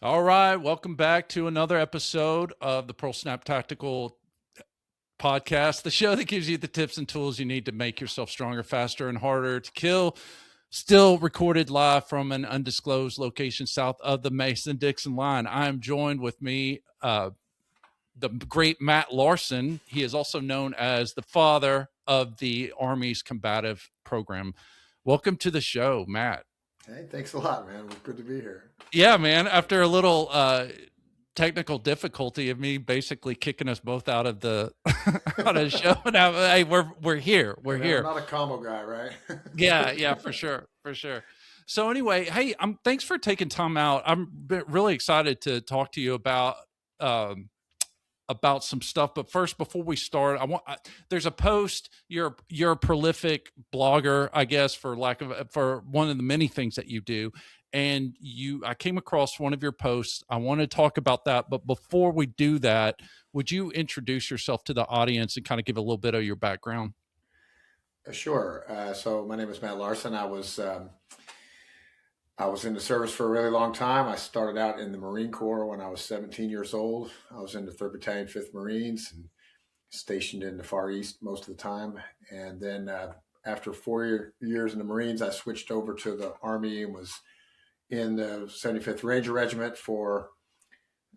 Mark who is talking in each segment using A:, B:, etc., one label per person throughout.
A: All right, welcome back to another episode of the Pearl Snap Tactical Podcast, the show that gives you the tips and tools you need to make yourself stronger, faster, and harder to kill. Still recorded live from an undisclosed location south of the Mason-Dixon line. I am joined with me, the great Matt Larson. He is also known as the father of the Army's combative program. Welcome to the show, Matt.
B: Hey, thanks a lot, man. It's good to be here.
A: Yeah, man. After a little technical difficulty of me basically kicking us both out of the out of the show, now hey, we're here. We're
B: Man,
A: here.
B: I'm not a combo guy, right?
A: Yeah, for sure, for sure. So anyway, hey, thanks for taking time out. I'm really excited to talk to you um, about some stuff. But first, before we start, there's a post. You're a prolific blogger, I guess, for one of the many things that you do. And I came across one of your posts. I want to talk about that. But before we do that, would you introduce yourself to the audience and kind of give a little bit of your background?
B: Sure. So my name is Matt Larson. I was in the service for a really long time. I started out in the Marine Corps when I was 17 years old. I was in the 3rd Battalion, 5th Marines, and stationed in the Far East most of the time. And then after 4 years in the Marines, I switched over to the Army and was in the 75th Ranger Regiment for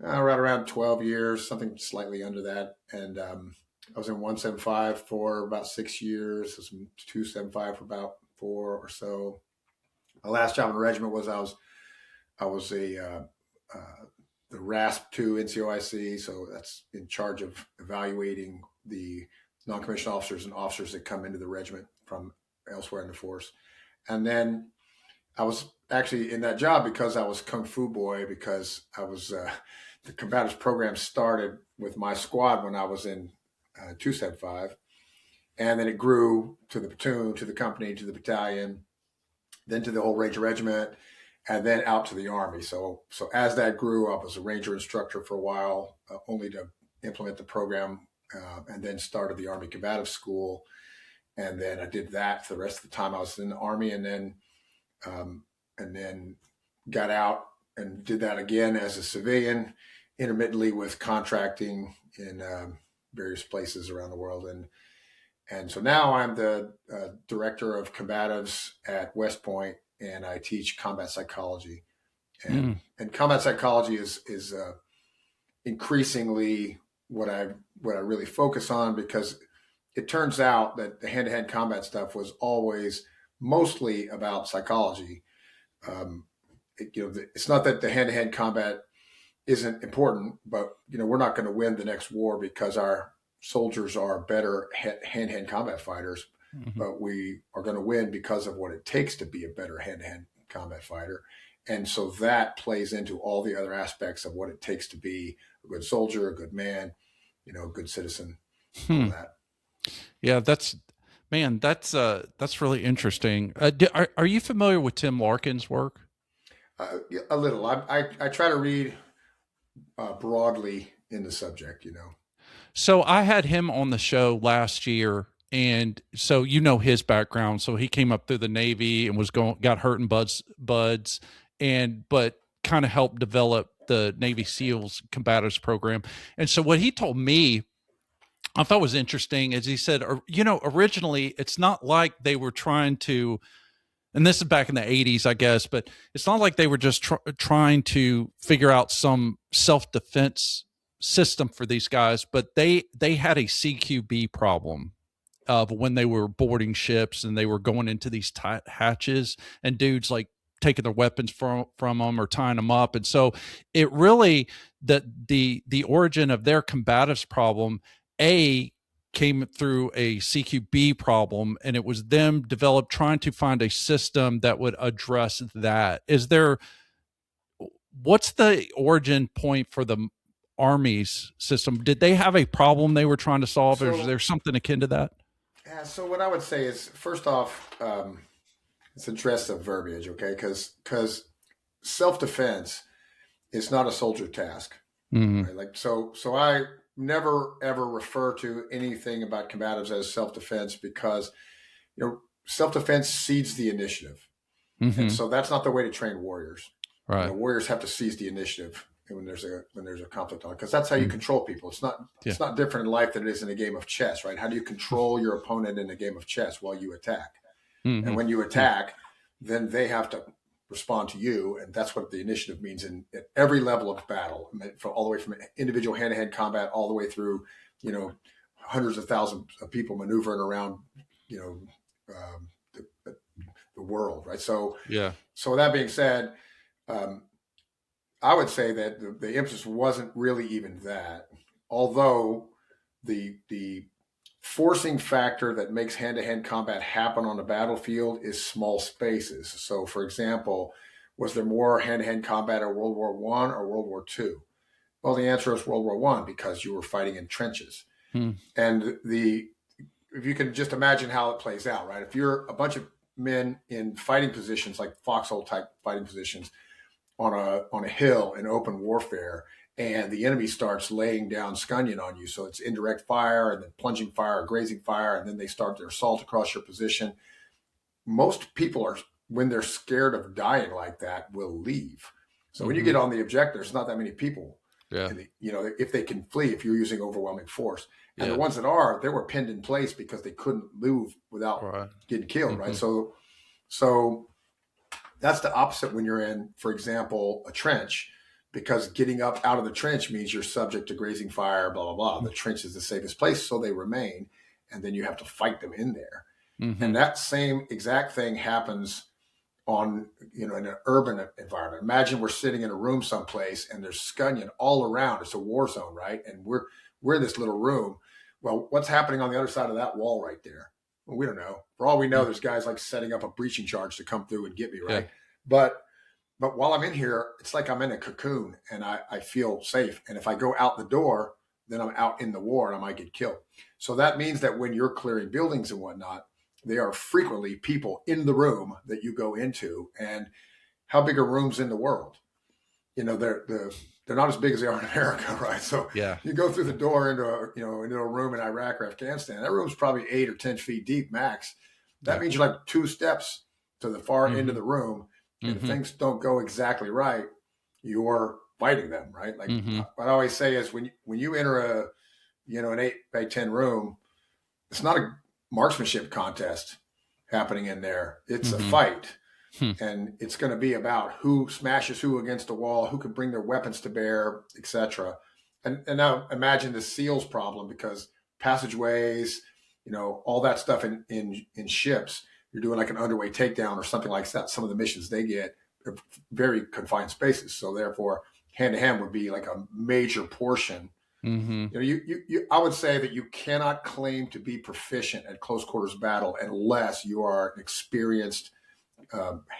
B: right around 12 years, something slightly under that. And I was in 175 for about 6 years. I was in 275 for about 4 or so. My last job in the regiment was I was the RASP-2 NCOIC, so that's in charge of evaluating the non-commissioned officers and officers that come into the regiment from elsewhere in the force. And then I was actually in that job because I was Kung Fu boy, because I was the combatives program started with my squad when I was in 275, and then it grew to the platoon, to the company, to the battalion, then to the whole Ranger Regiment, and then out to the Army. So as that grew, I was a Ranger instructor for a while, only to implement the program, and then started the Army Combative School, and then I did that for the rest of the time I was in the Army, and then got out and did that again as a civilian, intermittently with contracting in various places around the world. And so now I'm the director of combatives at West Point, and I teach combat psychology. And combat psychology is increasingly what I really focus on, because it turns out that the hand-to-hand combat stuff was always mostly about psychology. It's not that the hand-to-hand combat isn't important, but we're not going to win the next war because our soldiers are better hand-to-hand combat fighters, but we are going to win because of what it takes to be a better hand-to-hand combat fighter. And so that plays into all the other aspects of what it takes to be a good soldier, a good man, a good citizen, all that.
A: Yeah, that's really interesting. Are you familiar with Tim Larkin's work?
B: A little. I try to read broadly in the subject.
A: So I had him on the show last year, and so his background. So he came up through the Navy and got hurt in buds, but kind of helped develop the Navy SEALs combatives program. And so what he told me, I thought was interesting, is he said, originally it's not like they were trying to, and this is back in the 80s, I guess, but it's not like they were just trying to figure out some self-defense system for these guys, but they had a CQB problem of when they were boarding ships and they were going into these tight hatches, and dudes like taking their weapons from them or tying them up. And so it really, the origin of their combatives problem, came through a CQB problem, and it was them trying to find a system that would address that. What's the origin point for the Army's system? Did they have a problem they were trying to solve, or is there something akin to that?
B: Yeah, so what I would say is, first off, it's address of verbiage, okay? Because self-defense is not a soldier task. Right? Like so I never ever refer to anything about combatives as self-defense, because self-defense seeds the initiative. And so that's not the way to train warriors. You know,
A: Right.
B: warriors have to seize the initiative when there's a conflict on, because that's how you
A: Mm.
B: control people.
A: Yeah.
B: It's not different in life than it is in a game of chess, right? How do you control your opponent in a game of chess? While you attack, and
A: Mm-hmm.
B: when you
A: Mm.
B: attack, then they have to respond to you, and that's what the initiative means at every level of battle, from all the way from individual hand-to-hand combat all the way through, you know, hundreds of thousands of people maneuvering around, you know, the world, right?
A: Yeah.
B: So with that being said, um, I would say that the emphasis wasn't really even that, although the forcing factor that makes hand-to-hand combat happen on the battlefield is small spaces. So, for example, was there more hand-to-hand combat in World War One or World War Two? Well, the answer is World War One, because you were fighting in trenches.
A: Mm.
B: And if you can just imagine how it plays out, right? If you're a bunch of men in fighting positions, like foxhole type fighting positions, on a hill in open warfare, and the enemy starts laying down scunion on you, so it's indirect fire and then plunging fire or grazing fire, and then they start their assault across your position. Most people are, when they're scared of dying like that, will leave. So when you
A: Mm-hmm.
B: get on the objective, there's not that many people.
A: Yeah.
B: And you know, if they can flee, if you're using overwhelming force, and the
A: Yeah.
B: ones that are, they were pinned in place because they couldn't move without
A: Right.
B: getting killed, right?
A: Mm-hmm.
B: So that's the opposite when you're in, for example, a trench, because getting up out of the trench means you're subject to grazing fire, blah, blah, blah. The trench is the safest place, so they remain. And then you have to fight them in there.
A: Mm-hmm.
B: And that same exact thing happens on, you know, in an urban environment. Imagine we're sitting in a room someplace and there's scunion all around. It's a war zone, right? And we're in this little room. Well, what's happening on the other side of that wall right there? Well, we don't know. For all we know,
A: Yeah.
B: there's guys like setting up a breaching charge to come through and get me,
A: Yeah.
B: right? But while I'm in here, it's like I'm in a cocoon and I feel safe. And if I go out the door, then I'm out in the war and I might get killed. So that means that when you're clearing buildings and whatnot, there are frequently people in the room that you go into. And how big are rooms in the world? You know, they're not as big as they are in America, right? So
A: Yeah.
B: you go through the door into a room in Iraq or Afghanistan. That room's probably 8 or 10 feet deep max. That
A: Yeah.
B: means you're like 2 steps to the far end of
A: Mm-hmm.
B: the room, and if
A: Mm-hmm.
B: things don't go exactly right, you're fighting them, right? Like
A: Mm-hmm.
B: what I always say is when you enter an 8 by 10 room, it's not a marksmanship contest happening in there. It's a
A: Mm-hmm.
B: fight.
A: Hmm.
B: And it's going to be about who smashes who against the wall, who can bring their weapons to bear, etc. And now imagine the SEALs problem, because passageways, you know, all that stuff in ships, you're doing like an underway takedown or something like that. Some of the missions they get are very confined spaces. So therefore, hand to hand would be like a major portion.
A: Mm-hmm.
B: You know, I would say that you cannot claim to be proficient at close quarters battle unless you are an experienced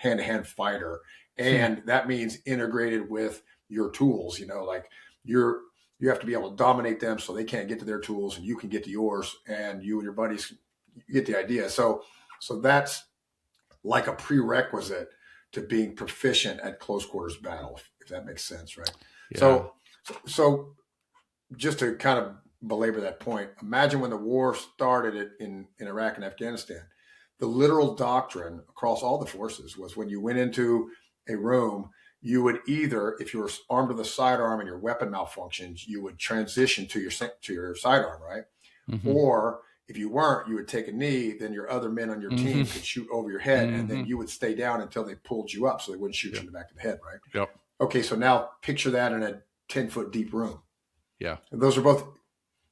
B: hand-to-hand fighter,
A: Hmm.
B: and that means integrated with your tools. You know, like you have to be able to dominate them so they can't get to their tools and you can get to yours, and you and your buddies, you get the idea. So that's like a prerequisite to being proficient at close quarters battle, if that makes sense, right?
A: Yeah.
B: So just to kind of belabor that point, imagine when the war started in Iraq and Afghanistan. The literal doctrine across all the forces was when you went into a room, you would either, if you were armed with a sidearm and your weapon malfunctions, you would transition to your sidearm, right?
A: Mm-hmm.
B: Or if you weren't, you would take a knee. Then your other men on your
A: Mm-hmm.
B: team could shoot over your head, and
A: Mm-hmm.
B: then you would stay down until they pulled you up, so they wouldn't shoot
A: Yeah.
B: you in the back of the head, right?
A: Yep.
B: Okay, so now picture that in a 10-foot deep room.
A: Yeah.
B: And those are both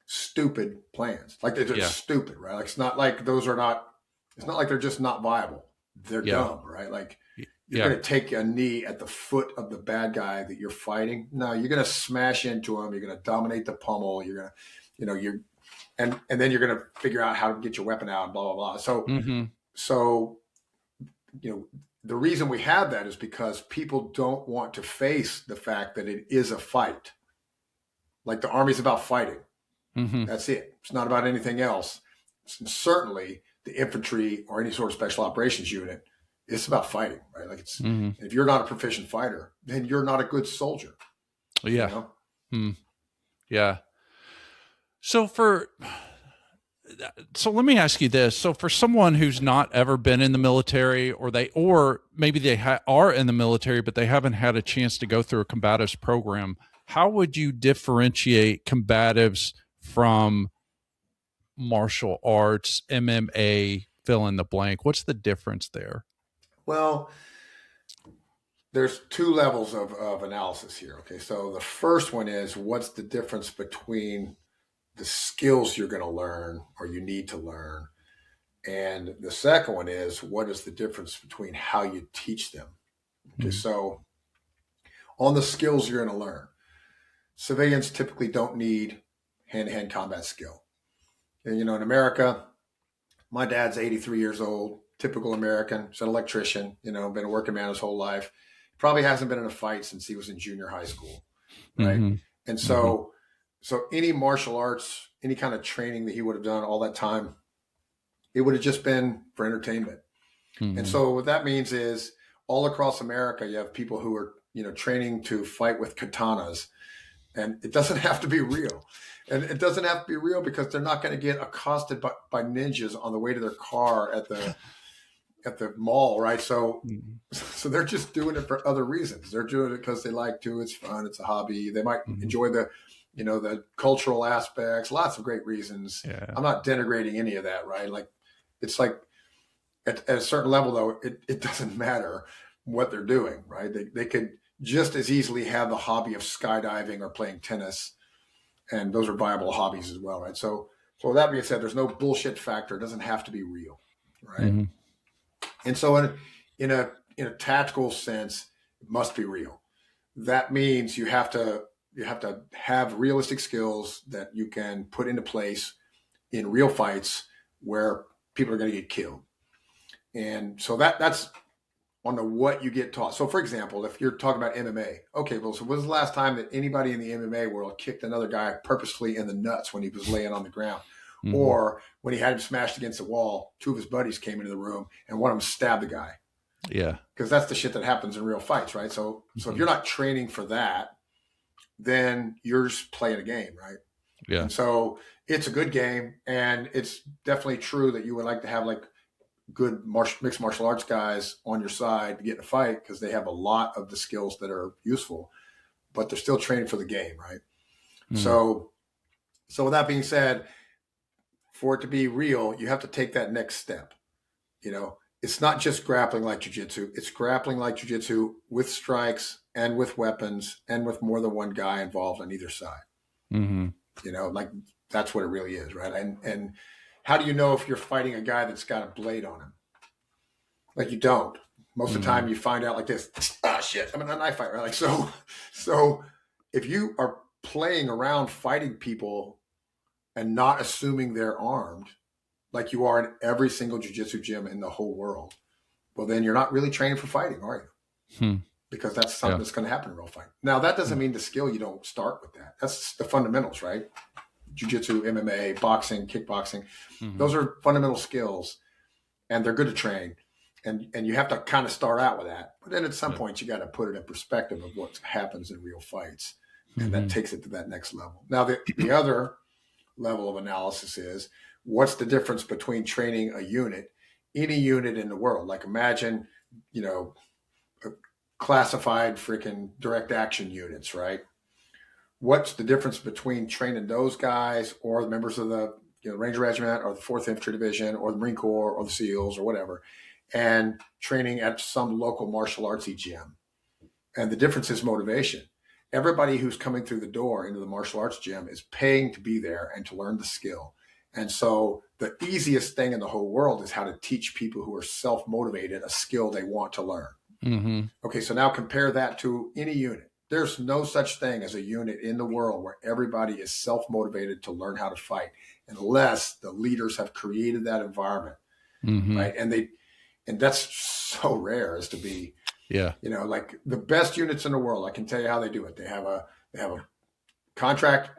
B: stupid plans. Like they're just
A: Yeah.
B: stupid, right? Like it's not like those are not. It's not like they're just not viable. They're
A: Yeah.
B: dumb, right? Like you're
A: Yeah.
B: going to take a knee at the foot of the bad guy that you're fighting. No, you're going to smash into him. You're going to dominate the pummel. You're going to, you know, and then you're going to figure out how to get your weapon out and blah blah blah.
A: Mm-hmm.
B: So you know, the reason we have that is because people don't want to face the fact that it is a fight. Like the Army's about fighting.
A: Mm-hmm.
B: That's it. It's not about anything else. And certainly the infantry or any sort of special operations unit, it's about fighting, right? Like
A: Mm-hmm.
B: if you're not a proficient fighter, then you're not a good soldier.
A: Yeah.
B: You know?
A: Hmm. Yeah. So for so let me ask you this. So for someone who's not ever been in the military, or maybe they are in the military, but they haven't had a chance to go through a combatives program, how would you differentiate combatives from martial arts, MMA, fill in the blank? What's the difference there?
B: Well, there's two levels of analysis here. Okay. So the first one is what's the difference between the skills you're going to learn or you need to learn. And the second one is what is the difference between how you teach them? Okay.
A: Mm-hmm.
B: So on the skills you're going to learn, civilians typically don't need hand to hand combat skill. And, in America, my dad's 83 years old, typical American. He's an electrician, been a working man his whole life. Probably hasn't been in a fight since he was in junior high school. Right.
A: Mm-hmm.
B: And
A: Mm-hmm.
B: so any martial arts, any kind of training that he would have done all that time, it would have just been for entertainment.
A: Mm-hmm.
B: And so what that means is all across America, you have people who are, training to fight with katanas, and it doesn't have to be real. And it doesn't have to be real because they're not going to get accosted by ninjas on the way to their car at the mall, right? So they're just doing it for other reasons. They're doing it because they like to. It's fun. It's a hobby. They might enjoy the cultural aspects. Lots of great reasons.
A: Yeah.
B: I'm not denigrating any of that, right? Like, it's like at a certain level, though, it doesn't matter what they're doing, right? They could just as easily have the hobby of skydiving or playing tennis, and those are viable hobbies as well, right? So with that being said, there's no bullshit factor. It doesn't have to be real, right?
A: Mm-hmm.
B: And so in a tactical sense, it must be real. That means you have to have realistic skills that you can put into place in real fights where people are going to get killed. And so that's on the what you get taught. So, for example, if you're talking about MMA, okay, well, so when was the last time that anybody in the MMA world kicked another guy purposefully in the nuts when he was laying on the ground?
A: Mm-hmm.
B: Or when he had him smashed against the wall, two of his buddies came into the room and one of them stabbed the guy.
A: Yeah.
B: Because that's the shit that happens in real fights, right? So if you're not training for that, then you're just playing a game, right?
A: Yeah.
B: And so it's a good game, and it's definitely true that you would like to have like good mixed martial arts guys on your side to get in a fight because they have a lot of the skills that are useful, but they're still training for the game, right? Mm. So with that being said, for it to be real, you have to take that next step. It's not just grappling like jiu-jitsu. It's grappling like jiu-jitsu with strikes and with weapons and with more than one guy involved on either side.
A: Mm-hmm.
B: Like that's what it really is, right? And how do you know if you're fighting a guy that's got a blade on him? Like, you don't. Most of the time you find out like this, shit, I'm in a knife fight, right? Like, so if you are playing around fighting people and not assuming they're armed, like you are in every single jiu-jitsu gym in the whole world, well, then you're not really training for fighting, are you? Because that's something that's going to happen in real fight. Now, that doesn't mean the skill, you don't start with that. That's the fundamentals, right? Jiu-jitsu, MMA, boxing, kickboxing. Those are fundamental skills, and they're good to train. And you have to kind of start out with that. But then at some point, you got to put it in perspective of what happens in real fights. And that takes it to that next level. Now, the other level of analysis is, what's the difference between training a unit, any unit in the world? Like, imagine, classified freaking direct action units, right? What's the difference between training those guys or the members of the Ranger Regiment or the 4th Infantry Division or the Marine Corps or the SEALs or whatever, and training at some local martial artsy gym? And the difference is motivation. Everybody who's coming through the door into the martial arts gym is paying to be there and to learn the skill. And so the easiest thing in the whole world is how to teach people who are self-motivated a skill they want to learn. Mm-hmm. Okay, so now compare that to any unit. There's no such thing as a unit in the world where everybody is self-motivated to learn how to fight, unless the leaders have created that environment, right? And that's so rare as to be.
A: Yeah.
B: Like the best units in the world, I can tell you how they do it. They have a contract,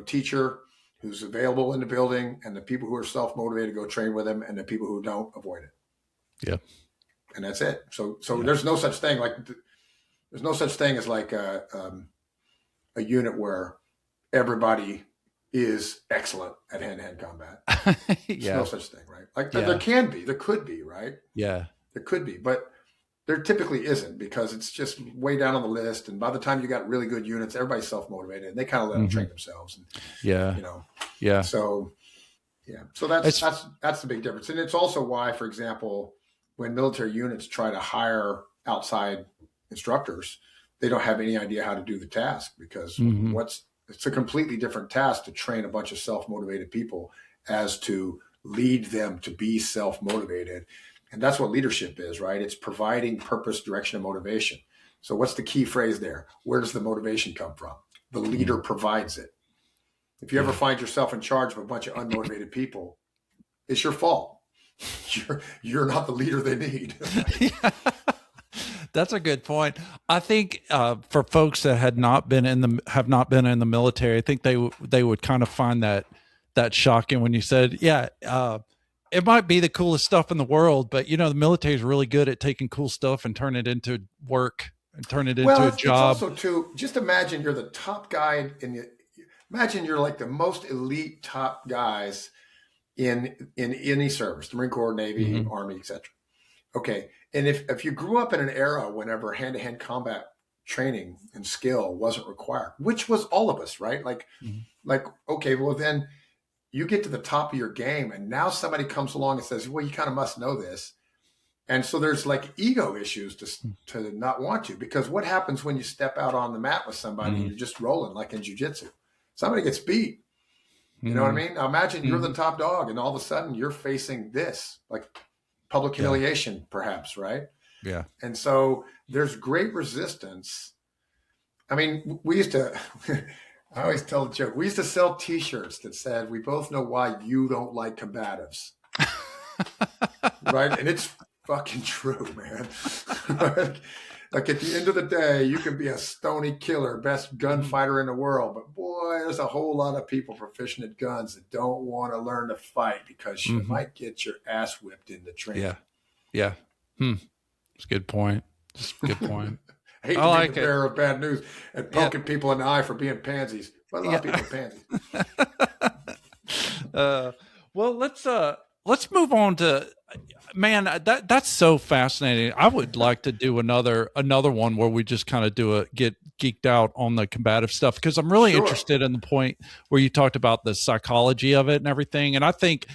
B: teacher who's available in the building, and the people who are self-motivated go train with him, and the people who don't, avoid it.
A: Yeah.
B: And that's it. So there's no such thing as like a unit where everybody is excellent at hand-to-hand combat. There's no
A: Yeah.
B: such thing, right? Like there
A: Yeah.
B: can be, there could be, right?
A: Yeah.
B: There could be, but there typically isn't because it's just way down on the list. And by the time you got really good units, everybody's self-motivated and they kind of let them
A: Hmm.
B: train themselves. And,
A: Yeah.
B: you know,
A: Yeah.
B: so yeah, so that's
A: It's,
B: that's that's the big difference. And it's also why, for example, when military units try to hire outside instructors, they don't have any idea how to do the task because
A: mhm.
B: it's a completely different task to train a bunch of self-motivated people as to lead them to be self-motivated. And that's what leadership is, right? It's providing purpose, direction, and motivation. So what's the key phrase there? Where does the motivation come from? The leader
A: Mm,
B: provides it. If you ever
A: yeah.
B: find yourself in charge of a bunch of unmotivated people, it's your fault. You're not the leader they need. Right?
A: Yeah. That's a good point. I think for folks that have not been in the military, I think they would kind of find that shocking when you said, yeah, it might be the coolest stuff in the world, but the military is really good at taking cool stuff and turn it into work and turn it into
B: Well,
A: a
B: it's
A: job.
B: also too. Just imagine you're the top guy in the. Imagine you're like the most elite top guys in any service, the Marine Corps, Navy,
A: Hmm.
B: Army, etc. Okay, and if you grew up in an era whenever hand-to-hand combat training and skill wasn't required, which was all of us, right?
A: Hmm.
B: Like okay, well then you get to the top of your game, and now somebody comes along and says, "Well, you kind of must know this." And so there's like ego issues to not want to, because what happens when you step out on the mat with somebody and
A: Hmm.
B: you're just rolling like in jujitsu? Somebody gets beat. You know what I
A: Hmm.
B: mean? Now imagine you're the
A: Hmm.
B: top dog and all of a sudden you're facing this, like public
A: Yeah.
B: humiliation, perhaps, right?
A: Yeah.
B: And so there's great resistance. I mean, we used to, I always tell the joke, we used to sell t shirts that said, "We both know why you don't like combatives." Right? And it's fucking true, man. Like at the end of the day, you can be a stony killer, best
A: Mhm.
B: gunfighter in the world, but boy, there's a whole lot of people proficient at guns that don't want to learn to fight because you
A: Mhm.
B: might get your ass whipped in the
A: Yeah.
B: training.
A: Yeah. Hmm. It's a good point. It's a good point.
B: I hate
A: I
B: to be the
A: like it.
B: bearer of bad news and
A: Yeah.
B: poking people in the eye for being pansies, but a lot of
A: Yeah.
B: people are pansies.
A: uh, well, let's move on to man. That's so fascinating. I would like to do another one where we just kind of get geeked out on the combative stuff because I'm really
B: Sure.
A: interested in the point where you talked about the psychology of it and everything. And I think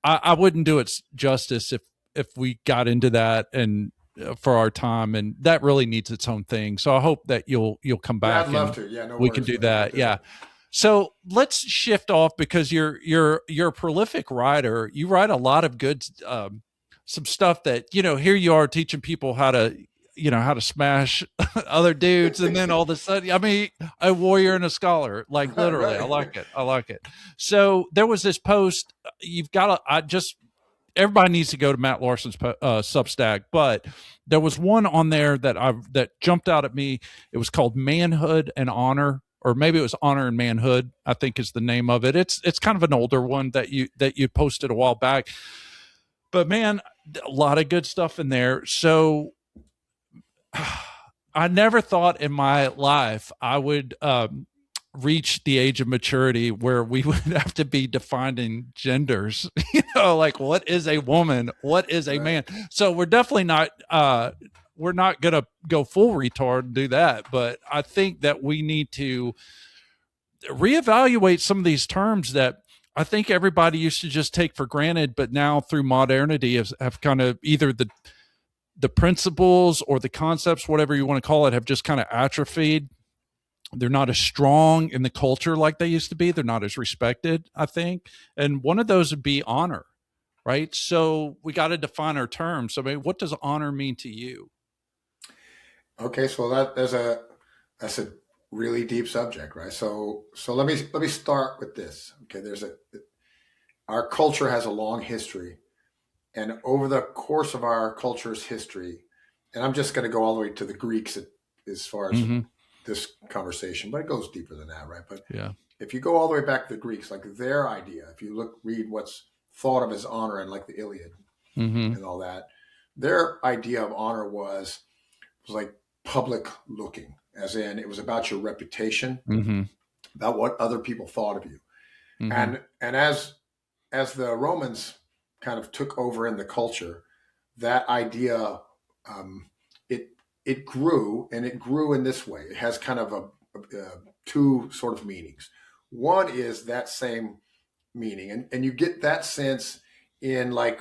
A: I wouldn't do it justice if we got into that and for our time, and that really needs its own thing. So I hope that you'll come
B: Yeah, I'd
A: back
B: love
A: and
B: to. Yeah, no
A: we can
B: worries,
A: do
B: man. I'll
A: that.
B: do it.
A: Yeah. So let's shift off because you're a prolific writer. You write a lot of good some stuff that here you are teaching people how to smash other dudes, and then all of a sudden, I mean, a warrior and a scholar, like
B: Right,
A: literally. I
B: right.
A: like it. I like it. So there was this post. You've got to. I just everybody needs to go to Matt Larson's Substack, but there was one on there that jumped out at me. It was called Manhood and Honor, or maybe it was Honor and Manhood, I think is the name of it. It's kind of an older one that you posted a while back. But man, a lot of good stuff in there. So I never thought in my life I would reach the age of maturity where we would have to be defining genders. Like what is a woman? What is a
B: Right.
A: man? So we're definitely not. We're not gonna go full retard and do that. But I think that we need to reevaluate some of these terms that I think everybody used to just take for granted, but now through modernity have kind of either the principles or the concepts, whatever you want to call it, have just kind of atrophied. They're not as strong in the culture like they used to be. They're not as respected, I think. And one of those would be honor, right? So we got to define our terms. I mean, what does honor mean to you?
B: Okay, so that's a really deep subject, right? So let me start with this. Okay, there's a our culture has a long history, and over the course of our culture's history, and I'm just going to go all the way to the Greeks as far as
A: Mm-hmm.
B: this conversation, but it goes deeper than that, right? But
A: Yeah.
B: if you go all the way back to the Greeks, like their idea, if you read what's thought of as honor and like the Iliad
A: Mm-hmm.
B: and all that, their idea of honor was like public looking, as in it was about your reputation,
A: Mm-hmm.
B: about what other people thought of you.
A: Mm-hmm.
B: And as the Romans kind of took over in the culture, that idea, um, it it grew, and it grew in this way. It has kind of a two sort of meanings. One is that same meaning, and you get that sense in like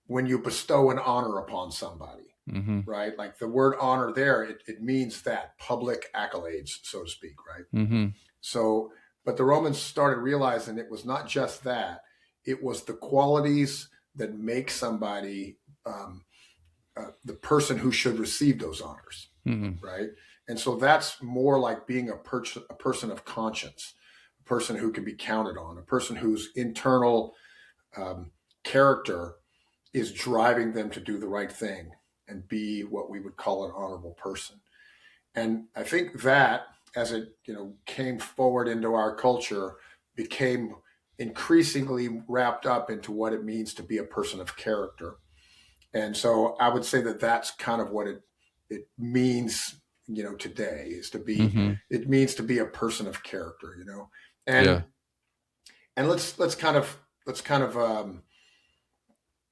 B: when you bestow an honor upon somebody,
A: Mm-hmm.
B: right? Like the word honor there, it means that public accolades, so to speak, right?
A: Mm-hmm.
B: So, but the Romans started realizing it was not just that; it was the qualities that make somebody the person who should receive those honors,
A: Mm-hmm.
B: right? And so that's more like being a person of conscience, a person who can be counted on, a person whose internal um, character is driving them to do the right thing and be what we would call an honorable person. And I think that, as it came forward into our culture, became increasingly wrapped up into what it means to be a person of character. And so I would say that that's kind of what it means, today is to be.
A: Mm-hmm.
B: It means to be a person of character,
A: Yeah.
B: and let's kind of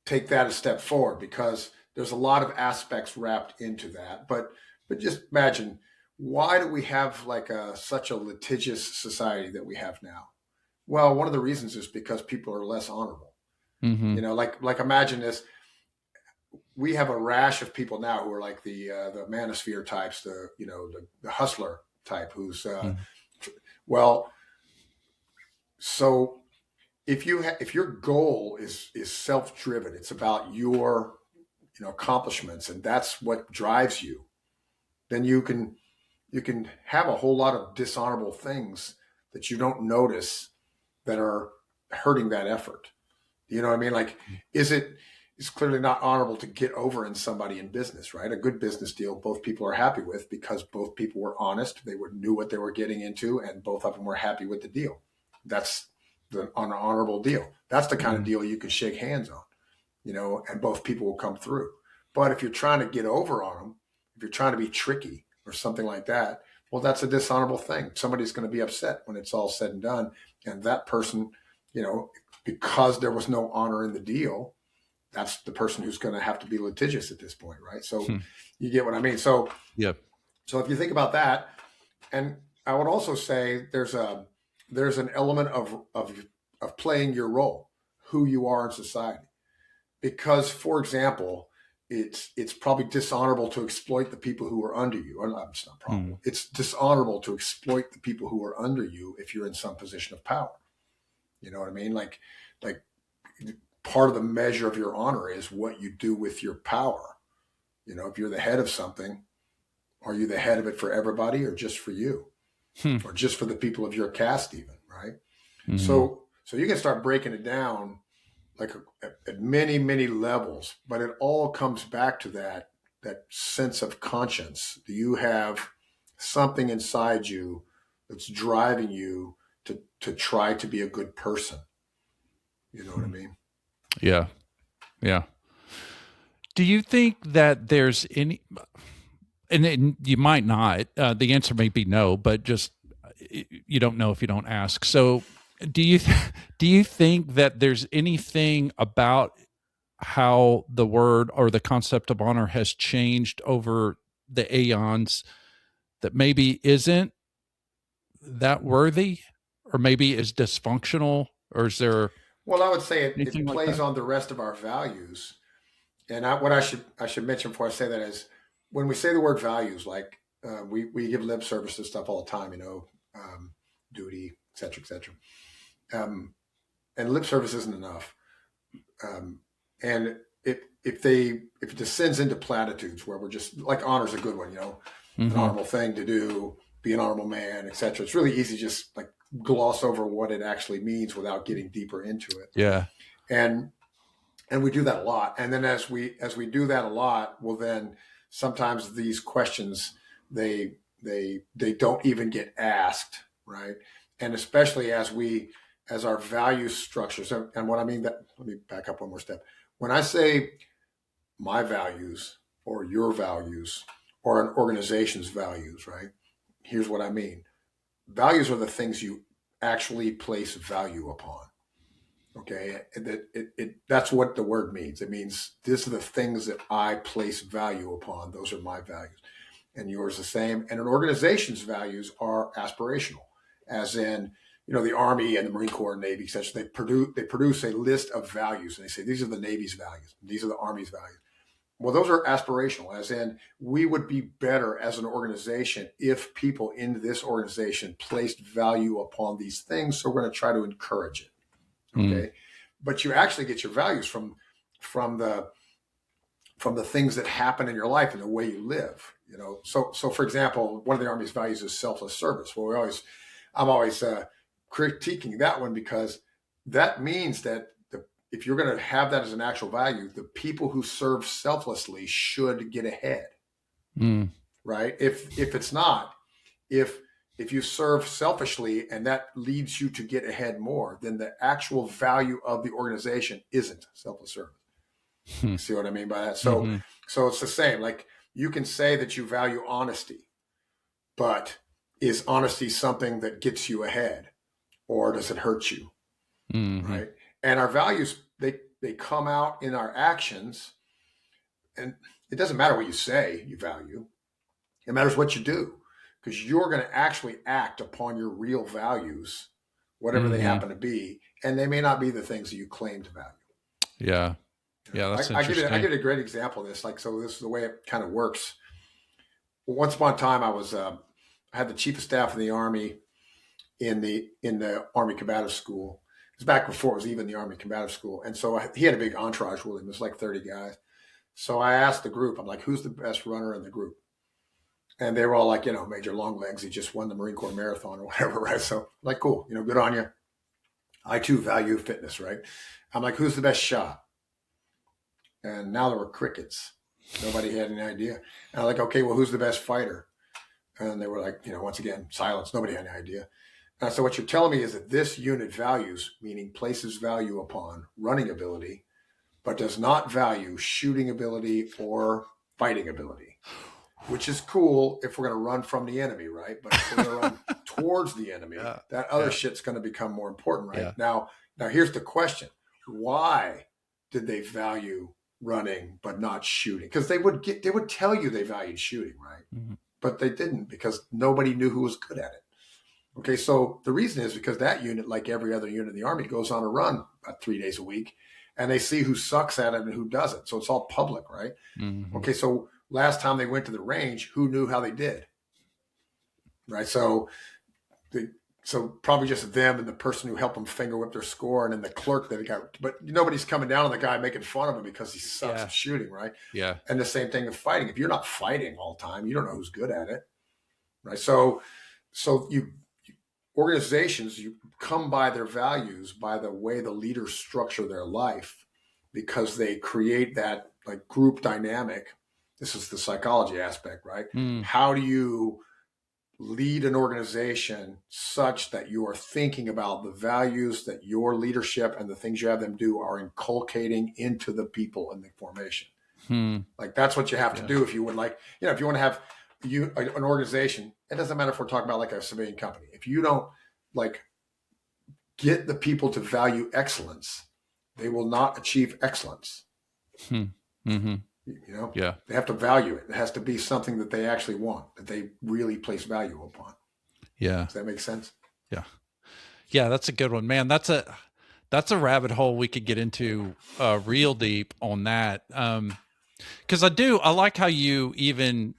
B: take that a step forward, because there's a lot of aspects wrapped into that. But just imagine, why do we have like such a litigious society that we have now? Well, one of the reasons is because people are less honorable.
A: Mm-hmm.
B: Like imagine this: we have a rash of people now who are like the manosphere types, the hustler type, who's well. So if your goal is self driven, it's about your accomplishments, and that's what drives you, then you can have a whole lot of dishonorable things that you don't notice that are hurting that effort. You know what I mean? Like, it's clearly not honorable to get over in somebody in business, right? A good business deal, both people are happy with, because both people were honest, knew what they were getting into, and both of them were happy with the deal. That's an honorable deal. That's the kind of
A: Mm-hmm.
B: deal you can shake hands on, and both people will come through. But if you're trying to get over on them, if you're trying to be tricky or something like that, well, that's a dishonorable thing. Somebody's going to be upset when it's all said and done. And that person, you know, because there was no honor in the deal, that's the person who's going to have to be litigious at this point, right? So you get what I mean. So
A: Yep.
B: so if you think about that, and I would also say there's an element of playing your role, who you are in society. Because, for example, it's probably dishonorable to exploit the people who are under you. Or not, it's not
A: Mm-hmm.
B: probable. It's dishonorable to exploit the people who are under you if you're in some position of power. You know what I mean? Like part of the measure of your honor is what you do with your power. If you're the head of something, are you the head of it for everybody, or just for you, or just for the people of your caste, even, right?
A: Mm-hmm.
B: So you can start breaking it down like at many, many levels, but it all comes back to that sense of conscience. Do you have something inside you that's driving you to try to be a good person? You know what I mean?
A: Yeah. Yeah. Do you think that there's any, and you might not, the answer may be no, but just you don't know if you don't ask. So do you, do you think that there's anything about how the word or the concept of honor has changed over the aeons that maybe isn't that worthy, or maybe is dysfunctional, or is there
B: Well, I would say it
A: anything like
B: plays
A: that?
B: on the rest of our values. And what I should mention before I say that is, when we say the word values, like we give lip service to stuff all the time, duty, et cetera, et cetera. And lip service isn't enough. And if it descends into platitudes where we're just like, honor's a good one, an
A: Mm-hmm.
B: honorable thing to do, be an honorable man, et cetera. It's really easy to just like gloss over what it actually means without getting deeper into it.
A: Yeah.
B: And and we do that a lot. And then as we do that a lot, well, then sometimes these questions, they don't even get asked, right? And especially as our value structures, and what I mean, that, let me back up one more step. When I say my values or your values or an organization's values, right? Here's what I mean. Values are the things you actually place value upon. Okay, that's what the word means. It means these are the things that I place value upon. Those are my values, and yours the same. And an organization's values are aspirational, as in, the Army and the Marine Corps and Navy, such they produce a list of values, and they say these are the Navy's values, these are the Army's values. Well, those are aspirational, as in we would be better as an organization if people in this organization placed value upon these things. So we're going to try to encourage it. Okay. But you actually get your values from the things that happen in your life and the way you live. So for example, one of the Army's values is selfless service. Well, I'm always critiquing that one, because that means that if you're going to have that as an actual value, the people who serve selflessly should get ahead, right? If it's not, if you serve selfishly and that leads you to get ahead more, then the actual value of the organization isn't selfless service. See what I mean by that? So it's the same. Like, you can say that you value honesty, but is honesty something that gets you ahead, or does it hurt you? Right? And our values, they come out in our actions, and it doesn't matter what you say you value. It matters what you do, because you're going to actually act upon your real values, whatever they happen to be, and they may not be the things that you claim to value.
A: Yeah. Yeah, that's interesting.
B: I give a great example of this. Like, so this is the way it kind of works. Once upon a time, I had the chief of staff of the Army in the Army Combative School. It was back before it was even the Army Combative School. And so he had a big entourage with him. It was like 30 guys. So I asked the group, I'm like, who's the best runner in the group? And they were all like, Major Longlegs, he just won the Marine Corps Marathon or whatever, right? So I'm like, cool, good on you. I too value fitness, right? I'm like, who's the best shot? And now there were crickets. Nobody had any idea. And I'm like, okay, well, who's the best fighter? And they were like, once again, silence. Nobody had any idea. And so what you're telling me is that this unit values, meaning places value upon running ability, but does not value shooting ability or fighting ability, which is cool if we're going to run from the enemy, right? But if we're going to run towards the enemy, that other shit's going to become more important, right? Now here's the question. Why did they value running but not shooting? Because they would tell you they valued shooting, right? But they didn't, because nobody knew who was good at it. Okay, so the reason is because that unit, like every other unit in the Army, goes on a run about 3 days a week, and they see who sucks at it and who doesn't. So it's all public, right? Okay, so last time they went to the range, who knew how they did? Right, so probably just them and the person who helped them finger whip their score, and then the clerk that got. But nobody's coming down on the guy making fun of him because he sucks at shooting, right? Yeah. And the same thing with fighting. If you're not fighting all the time, you don't know who's good at it, right? So organizations, you come by their values by the way the leaders structure their life, because they create that like group dynamic. This is the psychology aspect, right? How do you lead an organization such that you are thinking about the values that your leadership and the things you have them do are inculcating into the people in the formation? Like, that's what you have to do if you would like, if you want to have an organization. It doesn't matter if we're talking about like a civilian company. If you don't like get the people to value excellence, they will not achieve excellence. They have to value it. It has to be something that they actually want, that they really place value upon. Yeah. Does that make sense?
A: Yeah. Yeah, that's a good one, man. That's a rabbit hole we could get into real deep on that. Because I like how you even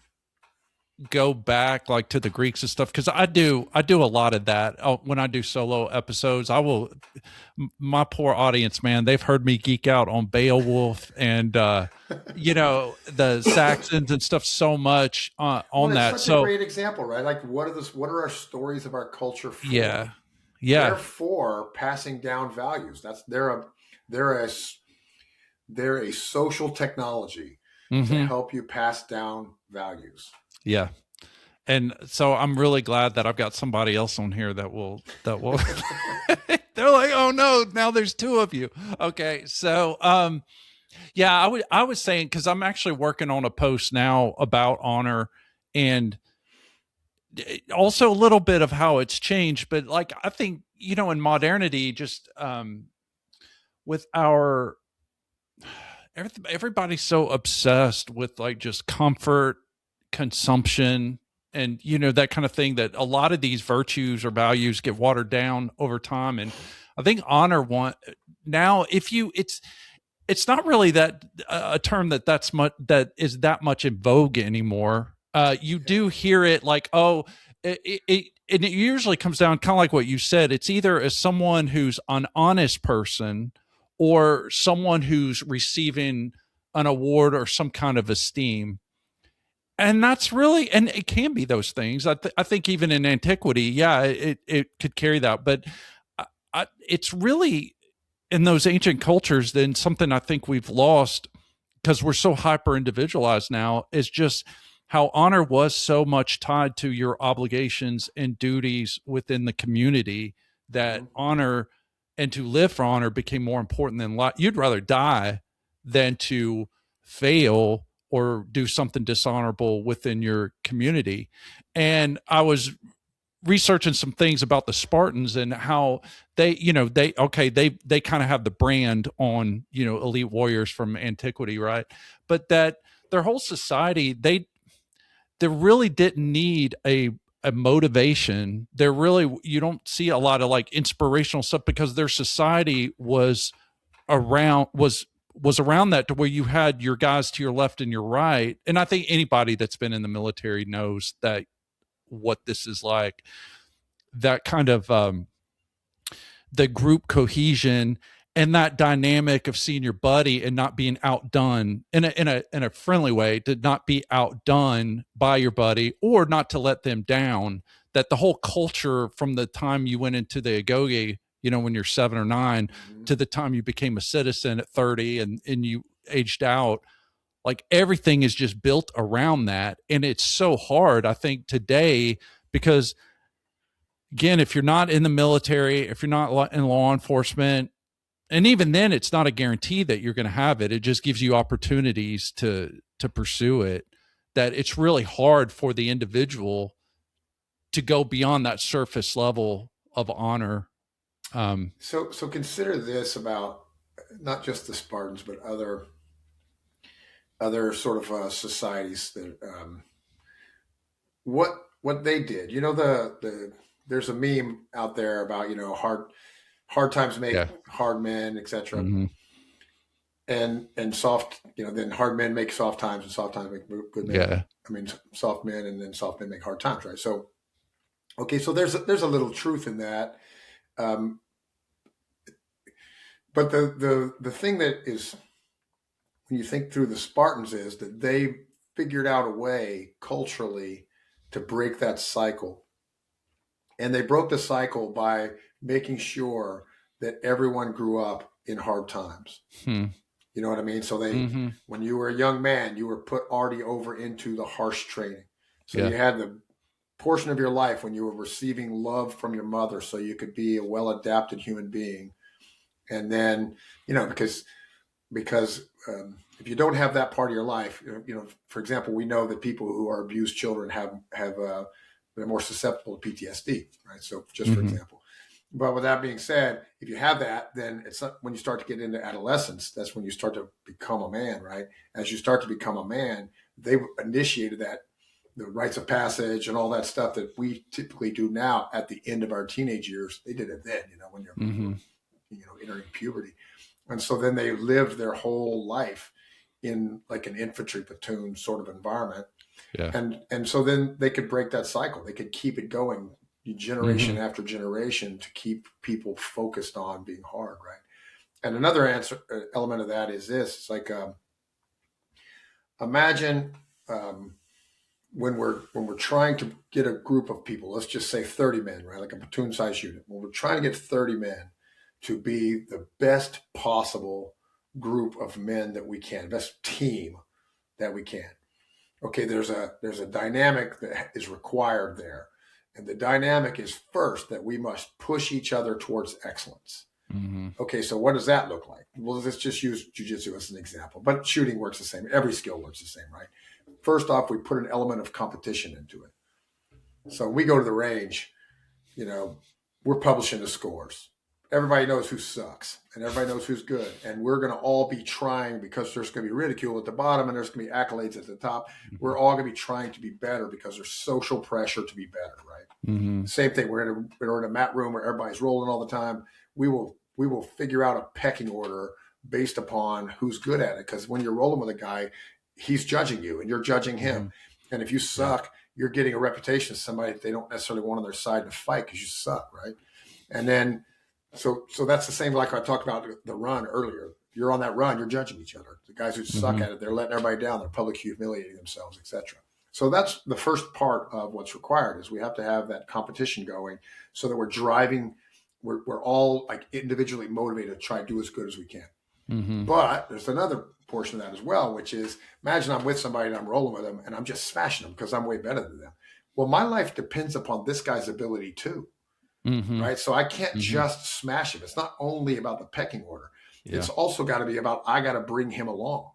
A: go back like to the Greeks and stuff, because I do a lot of that when I do solo episodes. My poor audience, man, they've heard me geek out on Beowulf and the Saxons and stuff so much on that.
B: Such a great example, right? Like, what are our stories of our culture for?
A: Yeah.
B: They're for passing down values. They're a social technology to help you pass down values.
A: Yeah. And so I'm really glad that I've got somebody else on here that will they're like, oh no, now there's two of you. Okay. So, I was saying, cause I'm actually working on a post now about honor, and also a little bit of how it's changed, but like I think, in modernity, just with our everybody's so obsessed with like just comfort, consumption, and that kind of thing, that a lot of these virtues or values get watered down over time. And I think honor one now, if you it's not really that a term that is that much in vogue anymore. You do hear it like, oh, and it usually comes down kind of like what you said. It's either as someone who's an honest person or someone who's receiving an award or some kind of esteem. And that's really, and it can be those things. I think even in antiquity, yeah, it could carry that. But it's really in those ancient cultures, then something I think we've lost because we're so hyper individualized now is just how honor was so much tied to your obligations and duties within the community, that honor and to live for honor became more important than life. You'd rather die than to fail or do something dishonorable within your community. And I was researching some things about the Spartans and how they, they kind of have the brand on, elite warriors from antiquity, right? But that their whole society, they really didn't need a motivation. They're really, you don't see a lot of like inspirational stuff because their society around was around that, to where you had your guys to your left and your right. And I think anybody that's been in the military knows that what this is like, that kind of the group cohesion and that dynamic of seeing your buddy and not being outdone in a friendly way, to not be outdone by your buddy or not to let them down. That the whole culture from the time you went into the agoge, when you're 7 or 9, to the time you became a citizen at 30 and you aged out, like everything is just built around that. And it's so hard, I think, today, because again, if you're not in the military, if you're not in law enforcement, and even then it's not a guarantee that you're going to have it, it just gives you opportunities to pursue it, that it's really hard for the individual to go beyond that surface level of honor.
B: So consider this about not just the Spartans, but other sort of societies that what they did. There's a meme out there about hard times make
A: Yeah.
B: hard men, etc.
A: Mm-hmm.
B: And soft, then hard men make soft times, and soft times make good men.
A: Yeah.
B: I mean, soft men, and then soft men make hard times, right? So, okay, so there's a little truth in that. But the thing that is, when you think through the Spartans, is that they figured out a way culturally to break that cycle. And they broke the cycle by making sure that everyone grew up in hard times. You know what I mean? So when you were a young man, you were put already over into the harsh training. So you had the portion of your life when you were receiving love from your mother so you could be a well-adapted human being. And then, because if you don't have that part of your life, for example, we know that people who are abused children they're more susceptible to PTSD, right? So just for example. But with that being said, if you have that, then it's not, when you start to get into adolescence, that's when you start to become a man, right? As you start to become a man, they initiated the rites of passage and all that stuff that we typically do now at the end of our teenage years. They did it then, when you're, entering puberty. And so then they lived their whole life in like an infantry platoon sort of environment.
A: Yeah.
B: And so then they could break that cycle. They could keep it going generation after generation to keep people focused on being hard, right? And another element of that is this: it's like imagine when we're trying to get a group of people, let's just say 30 men, right? Like a platoon size unit. When we're trying to get 30 men to be the best possible group of men that we can, best team that we can. Okay, there's a dynamic that is required there. And the dynamic is first that we must push each other towards excellence. Okay, so what does that look like? Well, let's just use jiu-jitsu as an example, but shooting works the same. Every skill works the same, right? First off, we put an element of competition into it. So we go to the range, you know, we're publishing the scores. Everybody knows who sucks and everybody knows who's good. And we're going to all be trying, because there's going to be ridicule at the bottom and there's going to be accolades at the top. We're all going to be trying to be better because there's social pressure to be better, right?
A: Mm-hmm.
B: Same thing. We're in a mat room where everybody's rolling all the time. We will figure out a pecking order based upon who's good at it. Because when you're rolling with a guy, he's judging you and you're judging him. Mm-hmm. And if you suck, you're getting a reputation as somebody that they don't necessarily want on their side to fight because you suck, right? And then, so that's the same, like I talked about the run earlier. You're on that run, you're judging each other. The guys who suck at it, they're letting everybody down. They're publicly humiliating themselves, etc. So that's the first part of what's required, is we have to have that competition going so that we're driving, we're all like individually motivated to try to do as good as we can. Mm-hmm. But there's another portion of that as well, which is, imagine I'm with somebody and I'm rolling with them and I'm just smashing them because I'm way better than them. Well, my life depends upon this guy's ability too. Mm-hmm. Right. So I can't just smash him. It's not only about the pecking order. Yeah. It's also got to be about, I got to bring him along.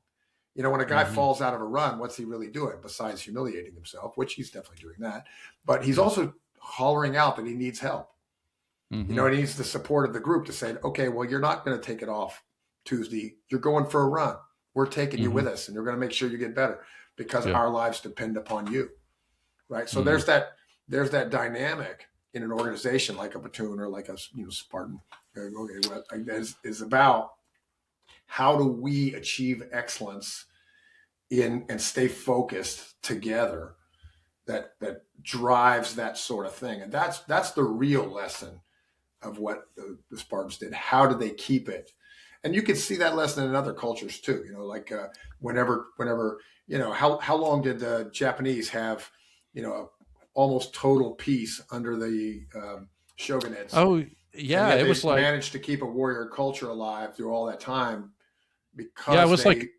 B: You know, when a guy falls out of a run, what's he really doing besides humiliating himself, which he's definitely doing that. But he's also hollering out that he needs help. You know, he needs the support of the group to say, okay, well, you're not going to take it off Tuesday. You're going for a run. We're taking you with us and you're going to make sure you get better because our lives depend upon you. Right. So there's that dynamic in an organization like a platoon or like a Spartan is about how do we achieve excellence in and stay focused together that drives that sort of thing. And that's the real lesson of what the Spartans did. How did they keep it? And you can see that lesson in other cultures too. You know, like whenever you know, how long did the Japanese have, you know, almost total peace under the shogunates?
A: Oh yeah,
B: it was like managed to keep a warrior culture alive through all that time because
A: it was like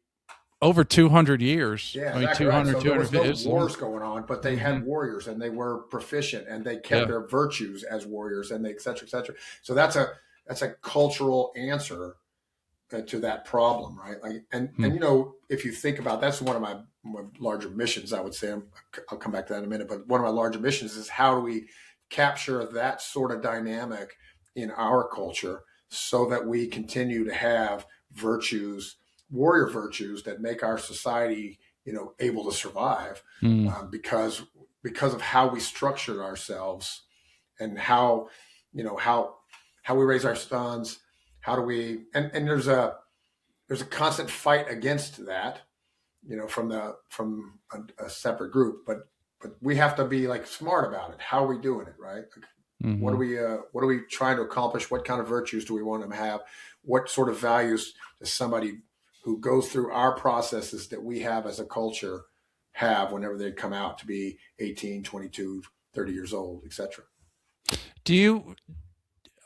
A: over 200 years.
B: Yeah, I mean, 200, right. So 200 there was no wars going on, but they had warriors and they were proficient and they kept their virtues as warriors and they et cetera, et cetera. So that's a cultural answer to that problem, right? Like, and you know, if you think about, that's one of my larger missions, I would say. I'll come back to that in a minute, but one of my larger missions is how do we capture that sort of dynamic in our culture so that we continue to have virtues, warrior virtues that make our society, you know, able to survive because of how we structured ourselves and how, you know, how we raise our sons. How do we, and there's a constant fight against that, you know, from a separate group, but we have to be like smart about it. How are we doing it? Right. Like, what are we trying to accomplish? What kind of virtues do we want them to have? What sort of values does somebody who goes through our processes that we have as a culture have whenever they come out to be 18, 22, 30 years old, et cetera?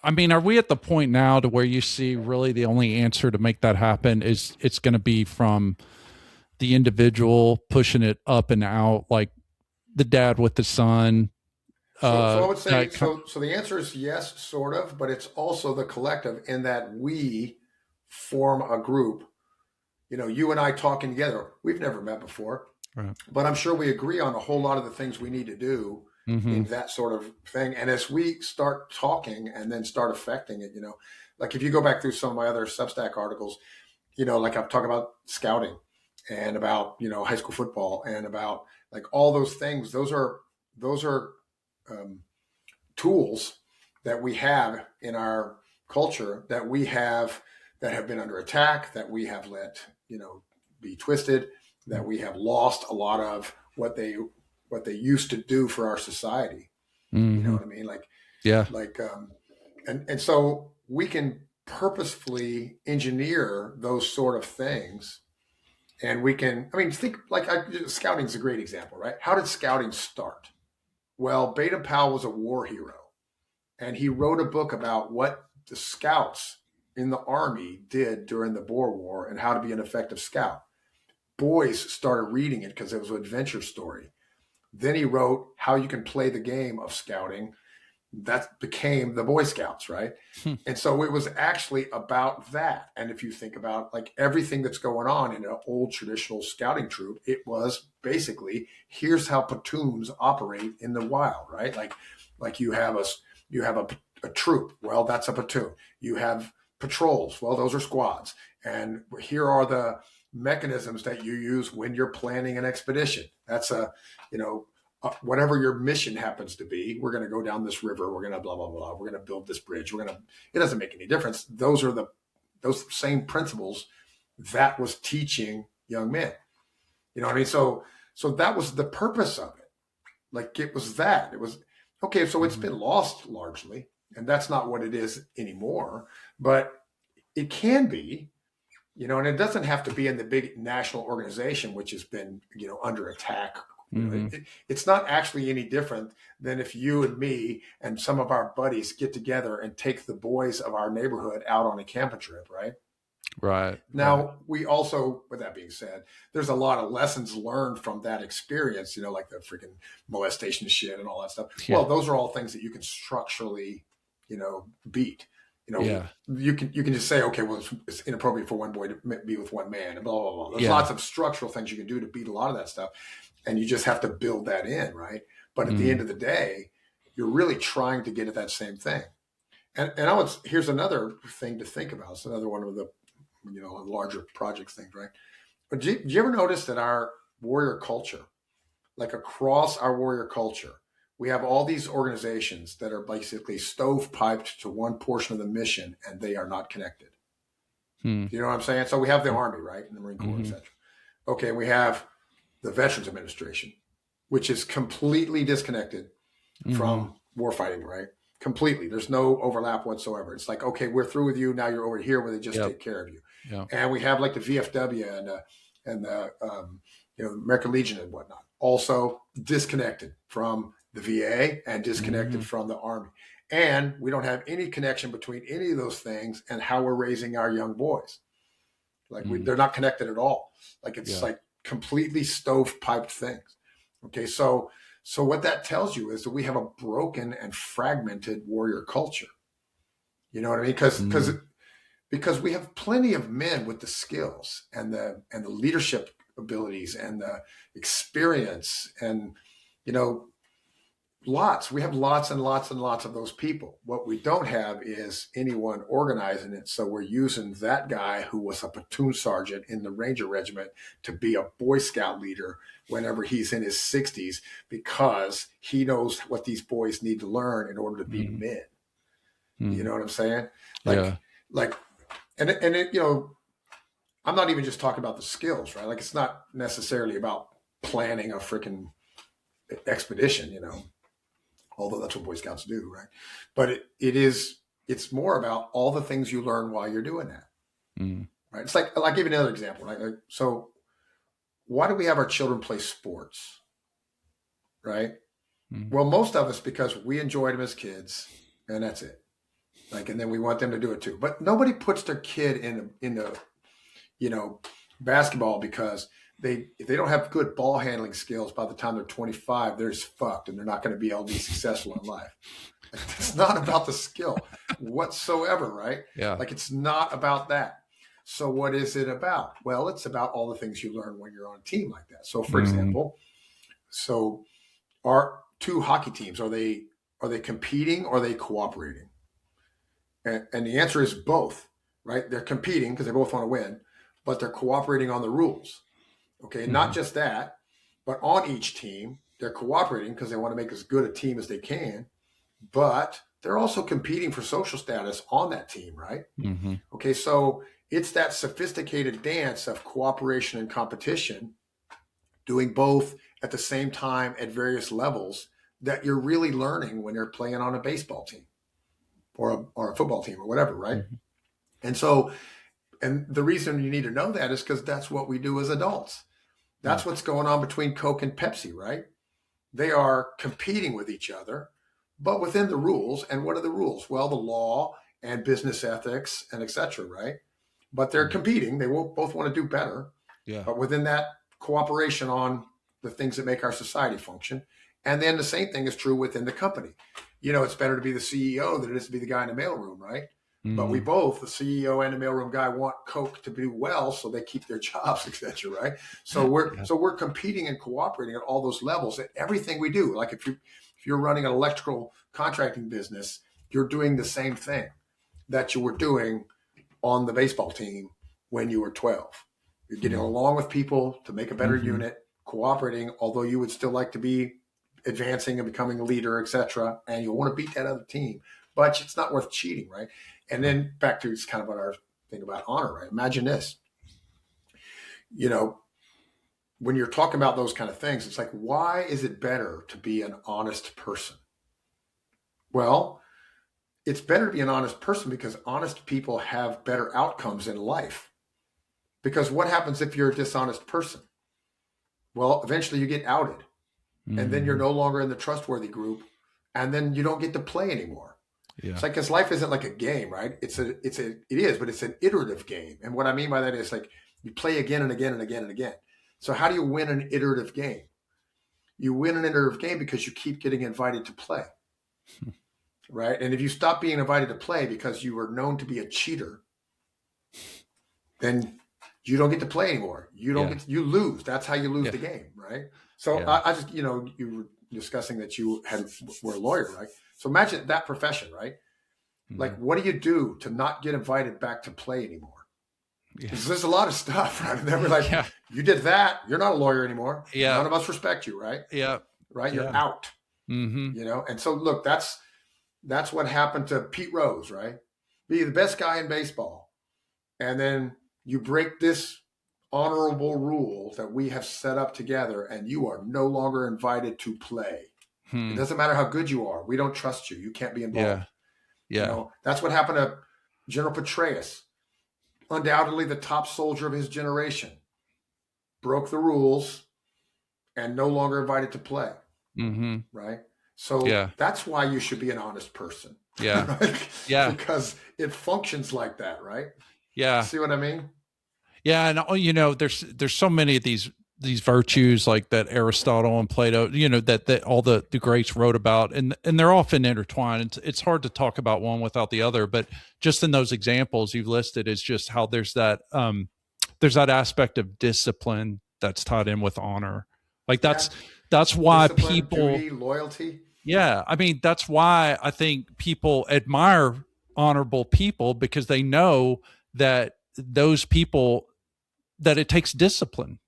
A: I mean, are we at the point now to where you see really the only answer to make that happen is it's going to be from the individual pushing it up and out, like the dad with the son?
B: So I would say, so the answer is yes, sort of, but it's also the collective in that we form a group. You know, you and I talking together, we've never met before, right, but I'm sure we agree on a whole lot of the things we need to do in that sort of thing. And as we start talking and then start affecting it, you know, like if you go back through some of my other Substack articles, you know, like I'm talking about scouting and about, you know, high school football and about like all those things. Those are tools that we have in our culture that have been under attack, that we have let, you know, be twisted, that we have lost a lot of what they used to do for our society. You know what I mean? Like, and so we can purposefully engineer those sort of things. And we can, I mean, think like scouting is a great example, right? How did scouting start? Well, Baden-Powell was a war hero and he wrote a book about what the scouts in the Army did during the Boer War and how to be an effective scout. Boys started reading it because it was an adventure story. Then he wrote how you can play the game of scouting that became the Boy Scouts, right?
A: Hmm.
B: And so it was actually about that. And if you think about like everything that's going on in an old traditional scouting troop, it was basically here's how platoons operate in the wild, right? Like you have a troop. Well, that's a platoon. You have patrols. Well, those are squads. And here are the mechanisms that you use when you're planning an expedition. That's you know, whatever your mission happens to be. We're going to go down this river. We're going to blah blah blah. We're going to build this bridge. We're going to. It doesn't make any difference. Those same principles that was teaching young men. You know what I mean? So that was the purpose of it. Like it was that. It was okay. So it's been lost largely, and that's not what it is anymore. But it can be. You know, and it doesn't have to be in the big national organization, which has been, under attack. It's not actually any different than if you and me and some of our buddies get together and take the boys of our neighborhood out on a camping trip, right?
A: Right.
B: Now, we also, with that being said, there's a lot of lessons learned from that experience, like the freaking molestation shit and all that stuff.
A: Yeah.
B: Well, those are all things that you can structurally, beat. You can just say, okay, well, it's inappropriate for one boy to be with one man, and blah blah blah. There's lots of structural things you can do to beat a lot of that stuff, and you just have to build that in, right? But at the end of the day, you're really trying to get at that same thing. And here's another thing to think about. It's another one of the larger projects things, right? But did you ever notice that our warrior culture, like across our warrior culture, we have all these organizations that are basically stovepiped to one portion of the mission, and they are not connected. You know what I'm saying? So we have the Army, right, and the Marine Corps, etc. Okay, we have the Veterans Administration, which is completely disconnected from warfighting, right? Completely. There's no overlap whatsoever. It's like, okay, we're through with you. Now you're over here where they just take care of you.
A: Yep.
B: And we have like the VFW and the American Legion and whatnot. Also disconnected from the VA and disconnected from the Army. And we don't have any connection between any of those things and how we're raising our young boys. Like they're not connected at all. Like it's like completely stovepiped things. Okay, so what that tells you is that we have a broken and fragmented warrior culture. You know what I mean? Because we have plenty of men with the skills and the leadership abilities and the experience and lots. We have lots and lots and lots of those people. What we don't have is anyone organizing it. So we're using that guy who was a platoon sergeant in the Ranger Regiment to be a Boy Scout leader whenever he's in his 60s because he knows what these boys need to learn in order to be men. You know what I'm saying? I'm not even just talking about the skills, right? Like it's not necessarily about planning a freaking expedition, although that's what Boy Scouts do, right? But it's more about all the things you learn while you're doing that, right? It's like, I'll give you another example, right? So why do we have our children play sports, right? Well, most of us, because we enjoyed them as kids and that's it. And then we want them to do it too. But nobody puts their kid in basketball because if they don't have good ball handling skills by the time they're 25, they're just fucked and they're not going to be able to be successful in life. It's not about the skill whatsoever, right?
A: Yeah.
B: Like it's not about that. So what is it about? Well, it's about all the things you learn when you're on a team like that. So for example, our two hockey teams, are they competing or are they cooperating? And the answer is both, right? They're competing because they both want to win, but they're cooperating on the rules. Okay, not just that, but on each team, they're cooperating because they want to make as good a team as they can, but they're also competing for social status on that team, right? Okay, so it's that sophisticated dance of cooperation and competition, doing both at the same time at various levels that you're really learning when you're playing on a baseball team or a football team or whatever, right? And the reason you need to know that is because that's what we do as adults. That's what's going on between Coke and Pepsi, right? They are competing with each other, but within the rules. And what are the rules? Well, the law and business ethics and et cetera, right? But they're competing. They will both want to do better. Yeah. But within that cooperation on the things that make our society function. And then the same thing is true within the company. it's better to be the CEO than it is to be the guy in the mailroom, right? But we
A: Mm-hmm.
B: both, the CEO and the mailroom guy, want Coke to do well, so they keep their jobs, etc. Right? So
A: Yeah.
B: we're competing and cooperating at all those levels at everything we do. Like if you're running an electrical contracting business, you're doing the same thing that you were doing on the baseball team when you were 12. You're getting along with people to make a better
A: Mm-hmm.
B: unit, cooperating, although you would still like to be advancing and becoming a leader, etc. And you'll want to beat that other team, but it's not worth cheating, right? And then back to it's kind of what our thing about honor, right? Imagine this, when you're talking about those kind of things, it's like, why is it better to be an honest person? Well, it's better to be an honest person because honest people have better outcomes in life. Because what happens if you're a dishonest person? Well, eventually you get outed, and then you're no longer in the trustworthy group, and then you don't get to play anymore.
A: Yeah.
B: It's like, because life isn't like a game, right? It is, but it's an iterative game. And what I mean by that is like you play again and again and again and again. So how do you win an iterative game? You win an iterative game because you keep getting invited to play, right? And if you stop being invited to play because you were known to be a cheater, then you don't get to play anymore. You you lose. That's how you lose the game, right? So I just, you were discussing that you were a lawyer, right? So imagine that profession, right? Like, what do you do to not get invited back to play anymore? Because there's a lot of stuff, right? And then we're like, you did that. You're not a lawyer anymore.
A: Yeah.
B: None of us respect you, right?
A: Yeah.
B: Right? You're out.
A: Mm-hmm.
B: And so look, that's what happened to Pete Rose, right? Be the best guy in baseball. And then you break this honorable rule that we have set up together, and you are no longer invited to play. It doesn't matter how good you are. We don't trust you. You can't be involved.
A: Yeah.
B: That's what happened to General Petraeus, undoubtedly the top soldier of his generation, broke the rules and no longer invited to play.
A: Mm-hmm.
B: Right? So that's why you should be an honest person.
A: Yeah.
B: Right?
A: Yeah.
B: Because it functions like that, right?
A: Yeah.
B: See what I mean?
A: Yeah. And, there's so many of these virtues like that Aristotle and Plato, that all the greats wrote about, and they're often intertwined. It's hard to talk about one without the other, but just in those examples you've listed is just how there's that aspect of discipline that's tied in with honor. Like that's why
B: discipline,
A: people,
B: duty, loyalty.
A: Yeah. I mean, that's why I think people admire honorable people, because they know that those people, that it takes discipline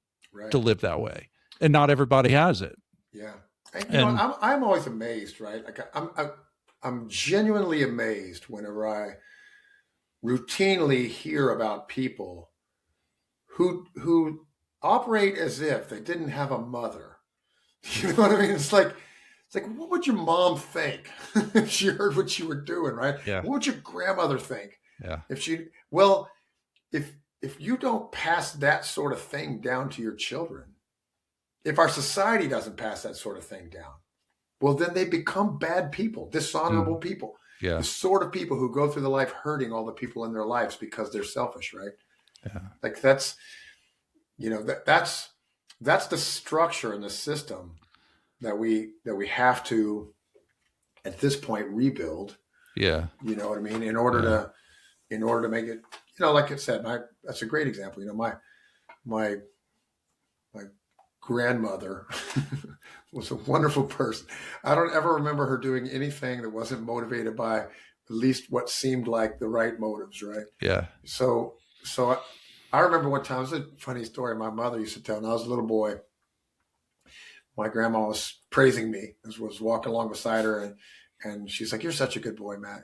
A: to live that way, and not everybody has it.
B: Yeah. And I'm always amazed, right? Like I'm genuinely amazed whenever I routinely hear about people who operate as if they didn't have a mother. You know what I mean? It's like, what would your mom think if she heard what you were doing, right?
A: Yeah.
B: What would your grandmother think?
A: Yeah.
B: If you don't pass that sort of thing down to your children, if our society doesn't pass that sort of thing down, well, then they become bad people, dishonorable people.
A: Yeah.
B: The sort of people who go through the life hurting all the people in their lives because they're selfish, right?
A: Yeah.
B: Like that's the structure and the system that we have to, at this point, rebuild.
A: Yeah.
B: You know what I mean? In order to make it, like I said, that's a great example. My grandmother was a wonderful person. I don't ever remember her doing anything that wasn't motivated by at least what seemed like the right motives, right?
A: Yeah.
B: So I remember one time, it was a funny story my mother used to tell when I was a little boy. My grandma was praising me, was walking along beside her, and she's like, "You're such a good boy, Matt,"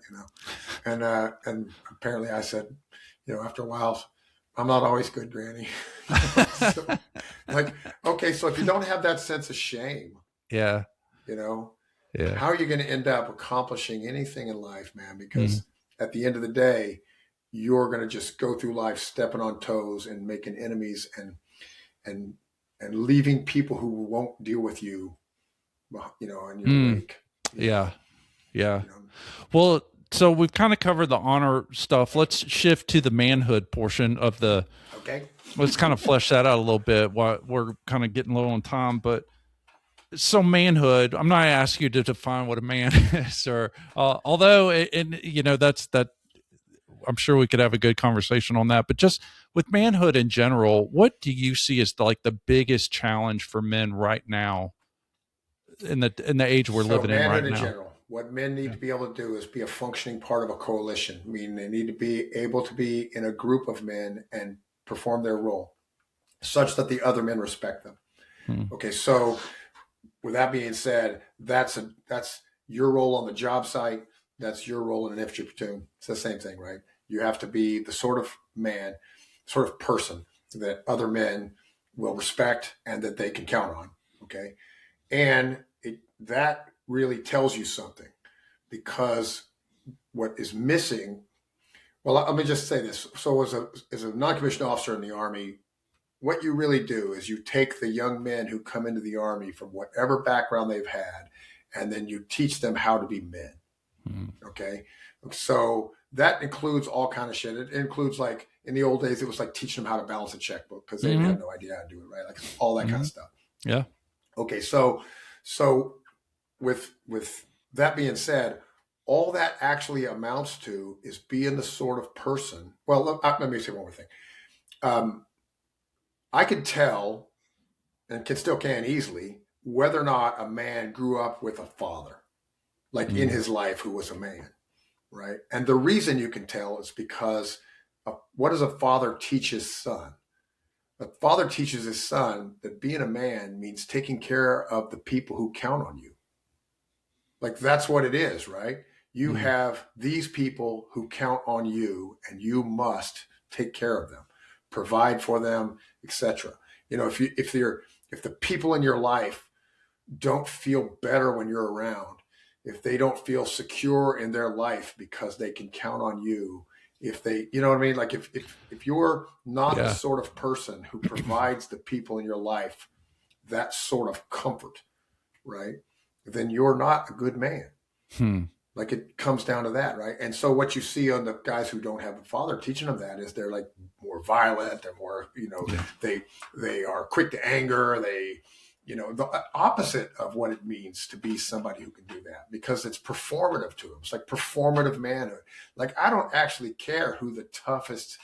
B: and apparently I said, after a while, "I'm not always good, Granny." So, like, okay, so if you don't have that sense of shame, how are you going to end up accomplishing anything in life, man? Because at the end of the day, you're going to just go through life stepping on toes and making enemies and leaving people who won't deal with you, in your wake.
A: Yeah. Well, so we've kind of covered the honor stuff. Let's shift to the manhood portion of the.
B: Okay.
A: Let's kind of flesh that out a little bit. While we're kind of getting low on time, but So manhood, I'm not asking you to define what a man is, or although, and you know, that I'm sure we could have a good conversation on that. But just with manhood in general, what do you see as like the biggest challenge for men right now in the age we're
B: So,
A: living in
B: manhood
A: right
B: in
A: now?
B: general, what men need
A: Yeah.
B: to be able to do is be a functioning part of a coalition, meaning they need to be able to be in a group of men and perform their role such that the other men respect them.
A: Hmm.
B: Okay, so with that being said, that's your role on the job site. That's your role in an infantry platoon. It's the same thing, right? You have to be the sort of man, sort of person that other men will respect and that they can count on. Okay, and that really tells you something because what is missing. Well, let me just say this. So, as a non-commissioned officer in the Army, what you really do is you take the young men who come into the Army from whatever background they've had, and then you teach them how to be men.
A: Hmm.
B: Okay, so that includes all kind of shit. It includes, like, in the old days, it was like teaching them how to balance a checkbook because they
A: Hmm.
B: have no idea how to do it, right? Like all that kind
A: Hmm.
B: of stuff.
A: Yeah.
B: Okay, so with that being said, all that actually amounts to is being the sort of person. Well, let me say one more thing. Um, I can tell, and can easily, whether or not a man grew up with a father, like in
A: Hmm.
B: his life, who was a man, right? And the reason you can tell is because what does a father teach his son? A father teaches his son that being a man means taking care of the people who count on you. Like that's what it is, right? You
A: Hmm.
B: have these people who count on you and you must take care of them, provide for them, etc. You know, if the people in your life don't feel better when you're around, if they don't feel secure in their life because they can count on you, if they, you know what I mean? Like if you're not the
A: Yeah.
B: sort of person who provides the people in your life that sort of comfort, right? Then you're not a good man.
A: Hmm.
B: Like it comes down to that, right? And so what you see on the guys who don't have a father teaching them that is they're like more violent, they're more,
A: Yeah.
B: they they are quick to anger, the opposite of what it means to be somebody who can do that because it's performative to them. It's like performative manhood. Like I don't actually care who the toughest,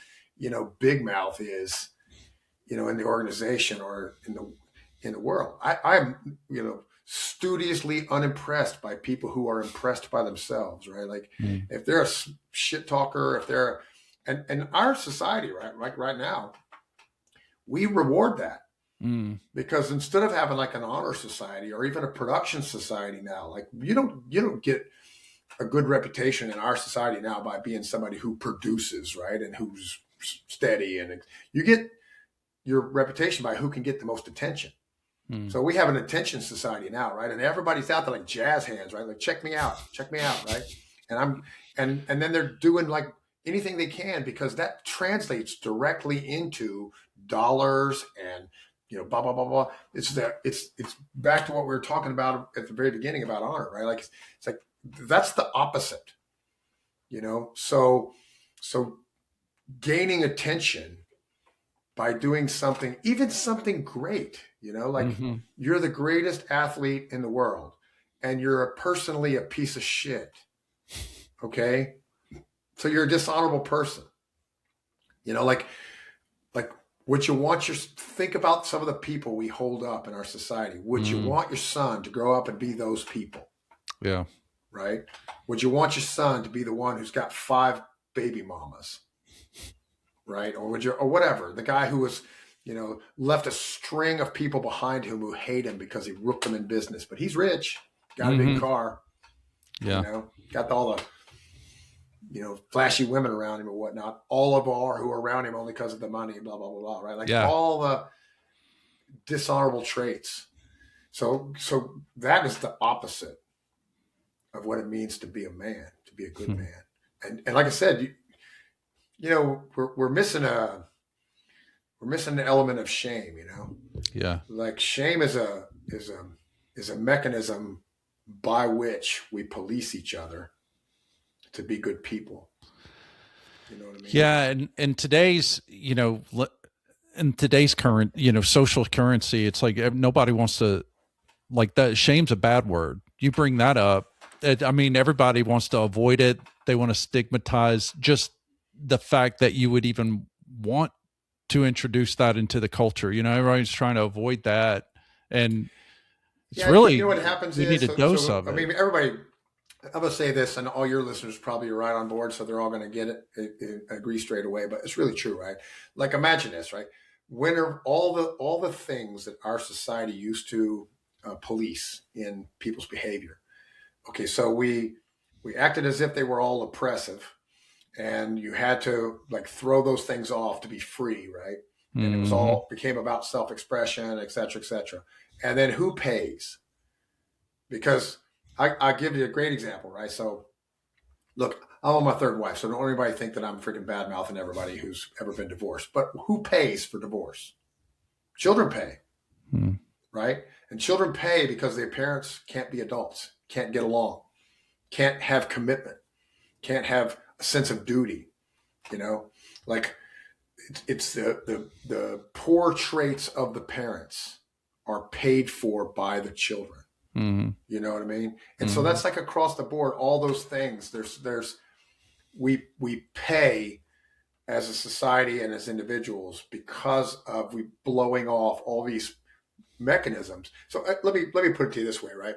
B: big mouth is, in the organization or in the world. I'm studiously unimpressed by people who are impressed by themselves, right? Like
A: Hmm.
B: if they're a shit talker, if they're and our society, right now, we reward that
A: Hmm.
B: because instead of having like an honor society or even a production society now, like you don't get a good reputation in our society now by being somebody who produces, right, and who's steady, and you get your reputation by who can get the most attention.
A: Hmm.
B: So we have an attention society now, right? And everybody's out there like jazz hands, right? Like check me out, right? And I'm and then they're doing like anything they can because that translates directly into dollars and blah blah blah blah. It's back to what we were talking about at the very beginning about honor, right? Like it's like that's the opposite, So gaining attention by doing something, even something great, like
A: Hmm.
B: you're the greatest athlete in the world and you're personally a piece of shit. Okay. So you're a dishonorable person, like would you want think about some of the people we hold up in our society. Would you
A: Hmm.
B: want your son to grow up and be those people?
A: Yeah.
B: Right. Would you want your son to be the one who's got 5 baby mamas? Right? Or would you, or whatever, the guy who was, left a string of people behind him who hate him because he rooked them in business, but he's rich, got a big
A: Hmm.
B: car,
A: Yeah.
B: got all the, flashy women around him and whatnot. All of our who are around him only because of the money, blah, blah, blah, blah, right? Like
A: Yeah.
B: all the dishonorable traits. So that is the opposite of what it means to be a man, to be a good
A: Hmm.
B: man. And like I said, we're missing an element of shame.
A: Yeah.
B: Like shame is a mechanism by which we police each other to be good people. You know what I mean?
A: Yeah. And in today's, in today's current, social currency, it's like nobody wants to like that. Shame's a bad word. You bring that up. I mean, everybody wants to avoid it. They want to stigmatize just the fact that you would even want to introduce that into the culture. You know, everybody's trying to avoid that. And it's
B: Yeah, you
A: really,
B: know what happens
A: we need
B: is,
A: a dose of
B: I
A: it.
B: mean, everybody, I'm going to say this, and all your listeners probably are right on board, so they're all going to get it, agree straight away. But it's really true, right? Like, imagine this, right? When are all the things that our society used to police in people's behavior? Okay, so we acted as if they were all oppressive, and you had to like throw those things off to be free, right? And it was
A: Mm-hmm.
B: all became about self expression, et cetera, et cetera. And then who pays? Because I give you a great example, right? So look, I'm on my third wife, so don't anybody think that I'm freaking bad mouthing everybody who's ever been divorced. But who pays for divorce? Children pay,
A: Mm-hmm.
B: right? And children pay because their parents can't be adults, can't get along, can't have commitment, can't have a sense of duty. You know, like it's the poor traits of the parents are paid for by the children.
A: Mm-hmm.
B: You know what I mean? And so
A: Mm-hmm.
B: that's like across the board, all those things. There's we pay as a society and as individuals because of we blowing off all these mechanisms. So let me put it to you this way, right?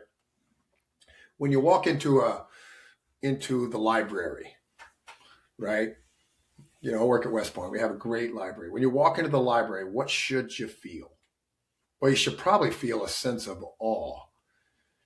B: When you walk into the library, right? You know, I work at West Point. We have a great library. When you walk into the library, what should you feel? Well, you should probably feel a sense of awe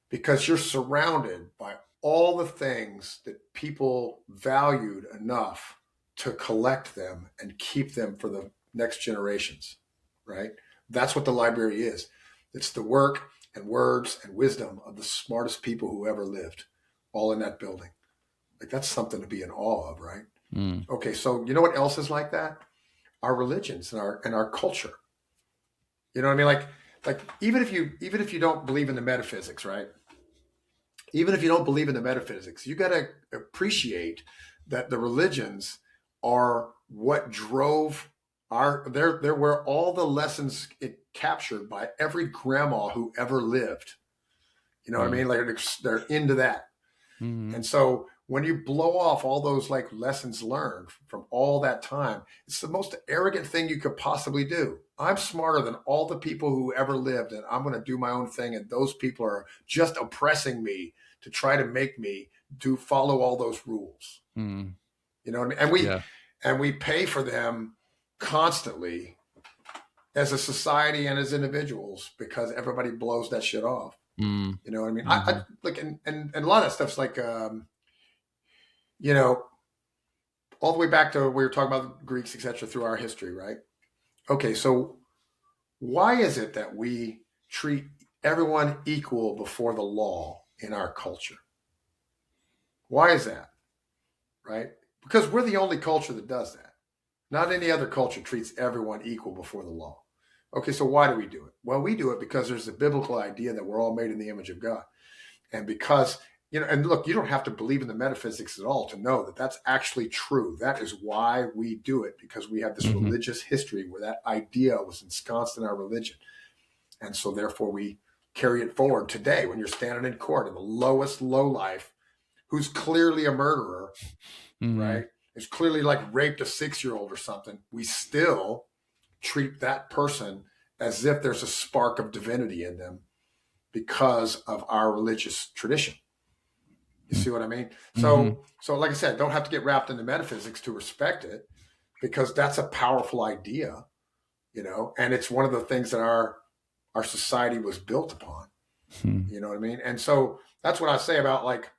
B: because you're surrounded by all the things that people valued enough to collect them and keep them for the next generations, right? That's what the library is. It's the work and words and wisdom of the smartest people who ever lived, all in that building. Like that's something to be in awe of, right?
A: Mm.
B: Okay, so you know what else is like that? Our religions and our culture. You know what I mean? Like even if you don't believe in the metaphysics, right? Even if you don't believe in the metaphysics, you got to appreciate that the religions are what drove they're where all the lessons it captured by every grandma who ever lived. You know what I
A: Mm.
B: mean? Like they're into that.
A: Mm-hmm.
B: And so when you blow off all those like lessons learned from all that time, it's the most arrogant thing you could possibly do. I'm smarter than all the people who ever lived, and I'm going to do my own thing. And those people are just oppressing me to try to make me do follow all those rules.
A: Mm.
B: You know what I mean?
A: Yeah.
B: And we pay for them constantly as a society and as individuals because everybody blows that shit off.
A: Mm.
B: You know what I mean? I
A: Mm-hmm.
B: look and a lot of that stuff's like you know, all the way back to we were talking about Greeks, etc., through our history, right? Okay, so why is it that we treat everyone equal before the law in our culture? Why is that? Right? Because we're the only culture that does that. Not any other culture treats everyone equal before the law. Okay, so why do we do it? Well, we do it because there's a biblical idea that we're all made in the image of God. And because, you know, and look, you don't have to believe in the metaphysics at all to know that that's actually true. That is why we do it, because we have this
A: Mm-hmm.
B: religious history where that idea was ensconced in our religion. And so therefore we carry it forward today when you're standing in court and the lowest low life who's clearly a murderer,
A: Mm-hmm.
B: right? Is clearly like raped a 6-year-old or something. We still treat that person as if there's a spark of divinity in them because of our religious tradition. You see what I mean?
A: Mm-hmm.
B: So like I said, don't have to get wrapped into metaphysics to respect it because that's a powerful idea, you know, and it's one of the things that our society was built upon.
A: Mm-hmm.
B: You know what I mean? And so that's what I say about like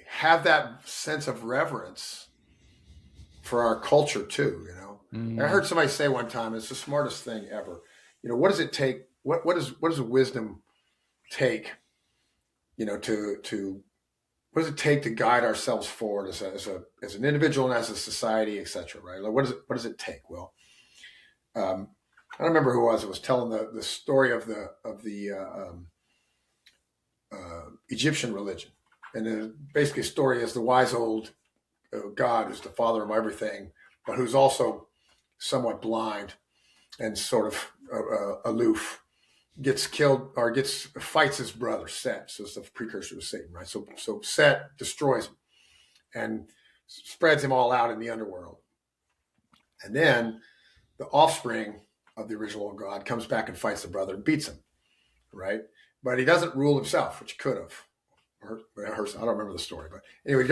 B: have that sense of reverence for our culture too, you know. I
A: Mm-hmm.
B: heard somebody say one time, it's the smartest thing ever. You know, what does it take? What does wisdom take, you know, to what does it take to guide ourselves forward as an individual and as a society, et cetera, right? Like what does it take? Well, I don't remember who it was telling the story of the Egyptian religion, and basically, a story is the wise old God who's the father of everything, but who's also somewhat blind, and sort of aloof, gets killed or fights his brother Set. So it's the precursor to Satan, right? So Set destroys him and spreads him all out in the underworld. And then the offspring of the original God comes back and fights the brother and beats him, right? But he doesn't rule himself, which he could have. I don't remember the story, but anyway, they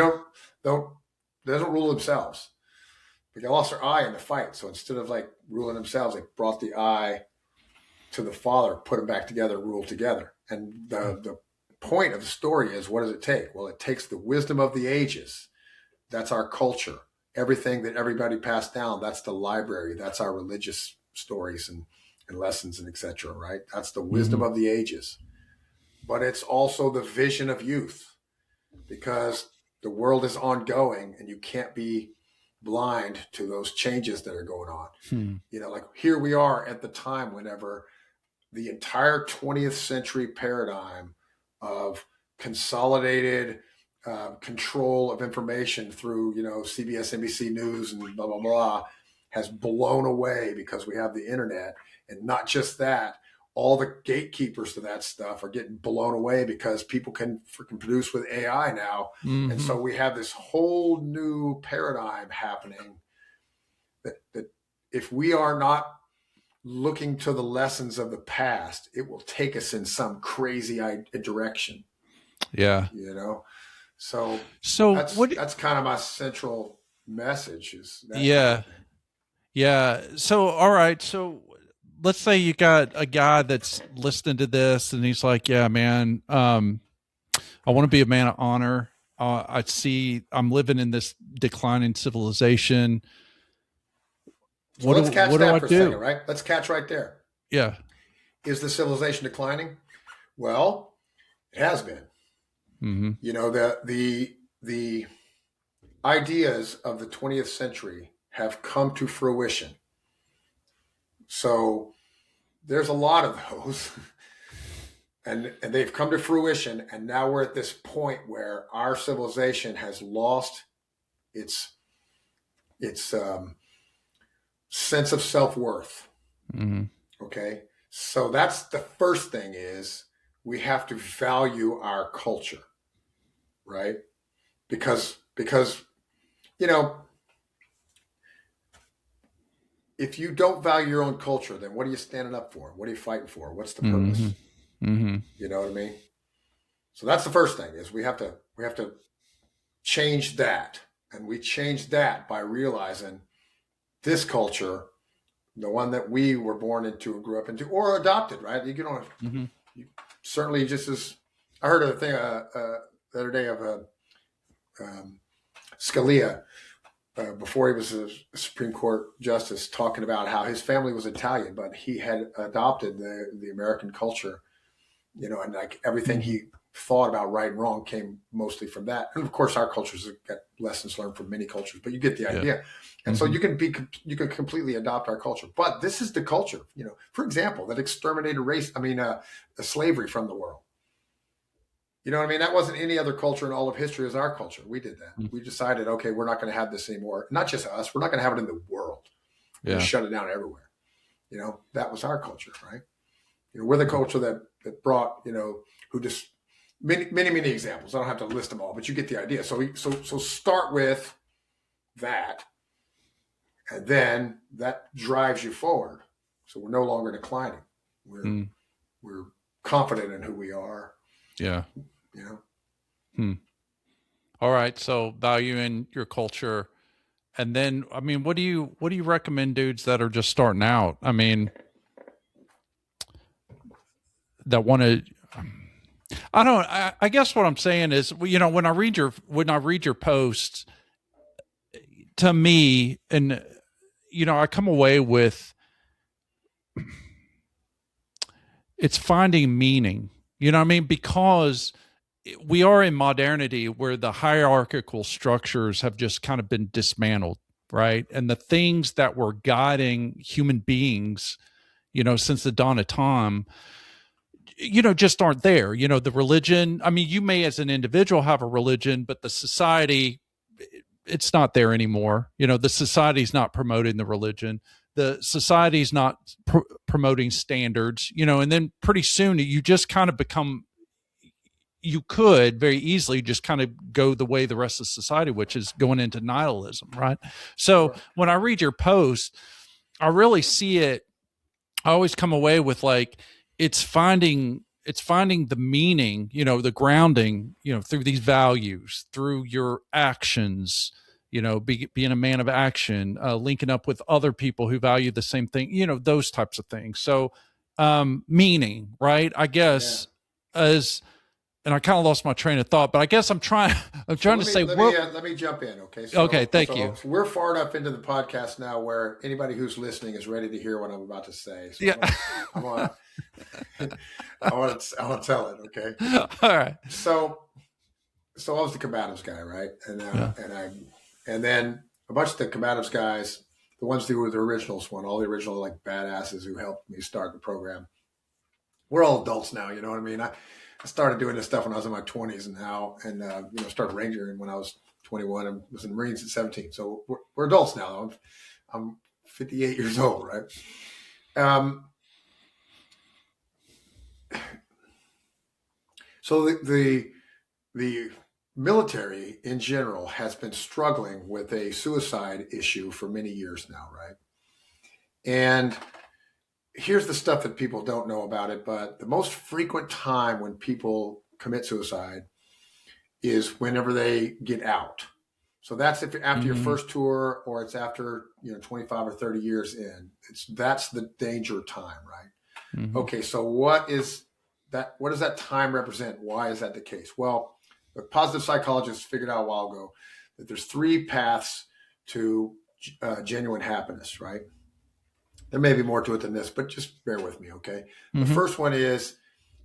B: doesn't rule themselves. But they lost their eye in the fight, so instead of like ruling themselves, they brought the eye to the father, put them back together, rule together. And the point of the story is, what does it take? Well, it takes the wisdom of the ages. That's our culture. Everything that everybody passed down, that's the library. That's our religious stories and lessons and etc. Right? That's the wisdom of the ages. But it's also the vision of youth, because the world is ongoing and you can't be blind to those changes that are going on. Like here we are at the time whenever the entire 20th century paradigm of consolidated control of information through, CBS, NBC News and blah, blah, blah, has blown away because we have the internet. And not just that, all the gatekeepers to that stuff are getting blown away because people can freaking produce with AI now. And so we have this whole new paradigm happening that if we are not looking to the lessons of the past, it will take us in some crazy direction.
A: Yeah.
B: So that's kind of my central message is that.
A: Yeah. Yeah. So, all right. So let's say you got a guy that's listening to this and he's like, yeah, man, I want to be a man of honor. I see I'm living in this declining civilization.
B: So let's catch that for a second, right? Let's catch right there.
A: Yeah.
B: Is the civilization declining? Well, it has been. The ideas of the 20th century have come to fruition. So there's a lot of those, and they've come to fruition. And now we're at this point where our civilization has lost its sense of self-worth. Okay. So that's the first thing, is we have to value our culture, right? Because if you don't value your own culture, then what are you standing up for? What are you fighting for? What's the purpose? You know what I mean? So that's the first thing, is we have to change that. And we change that by realizing this culture, the one that we were born into and grew up into or adopted, right? You don't you certainly, just as I heard a thing the other day of Scalia, before he was a Supreme Court justice, talking about how his family was Italian, but he had adopted the American culture, and like everything he thought about right and wrong came mostly from that. And of course, our cultures have got lessons learned from many cultures, but you get the idea. And so you can completely adopt our culture. But this is the culture, for example, that exterminated slavery from the world. You know what I mean? That wasn't any other culture in all of history as our culture. We did that. We decided, okay, we're not going to have this anymore. Not just us. We're not going to have it in the world. We shut it down everywhere. That was our culture, right? We're the culture that brought, who just many, many, many examples. I don't have to list them all, but you get the idea. So start with that, and then that drives you forward. So we're no longer declining. We're confident in who we are.
A: Yeah. All right. So valuing your culture. And then, what do you recommend dudes that are just starting out? That want to, I guess what I'm saying is, when I read your posts, to me, and, I come away with, it's finding meaning, because we are in modernity where the hierarchical structures have just kind of been dismantled, right? And the things that were guiding human beings, since the dawn of time, just aren't there. The religion, you may as an individual have a religion, but the society, it's not there anymore. The society's not promoting the religion. the society's not promoting standards, and then pretty soon you just kind of become, you could very easily just kind of go the way the rest of society, which is going into nihilism, right? So
B: Sure.
A: when I read your post, I really see it. I always come away with like it's finding the meaning, the grounding, through these values, through your actions, being a man of action, linking up with other people who value the same thing, those types of things. So, meaning, right? I
B: Yeah.
A: guess as, and I kind of lost my train of thought, but I guess I'm
B: So
A: trying to say what.
B: let me jump in. Okay.
A: Okay,
B: So
A: thank you.
B: we're far enough into the podcast now where anybody who's listening is ready to hear what I'm about to say. So
A: Yeah.
B: I'm gonna I want to tell it. Okay.
A: All right.
B: So I was the combatives guy, right?
A: Yeah.
B: And then a bunch of the combatives guys, the ones who were the originals, all the original like badasses who helped me start the program. We're all adults now, you know what I mean? I started doing this stuff when I was in my 20s and started Ranger when I was 21 and was in the Marines at 17. So we're adults now. I'm 58 years old, right? So the military in general has been struggling with a suicide issue for many years now, right? And here's the stuff that people don't know about it, but the most frequent time when people commit suicide is whenever they get out. So that's if after your first tour or it's after 25 or 30 years in. That's the danger time, right?
A: Mm-hmm.
B: Okay, so what does that time represent? Why is that the case? Well, the positive psychologists figured out a while ago that there's 3 paths to genuine happiness, right? There may be more to it than this, but just bear with me, okay? The first one is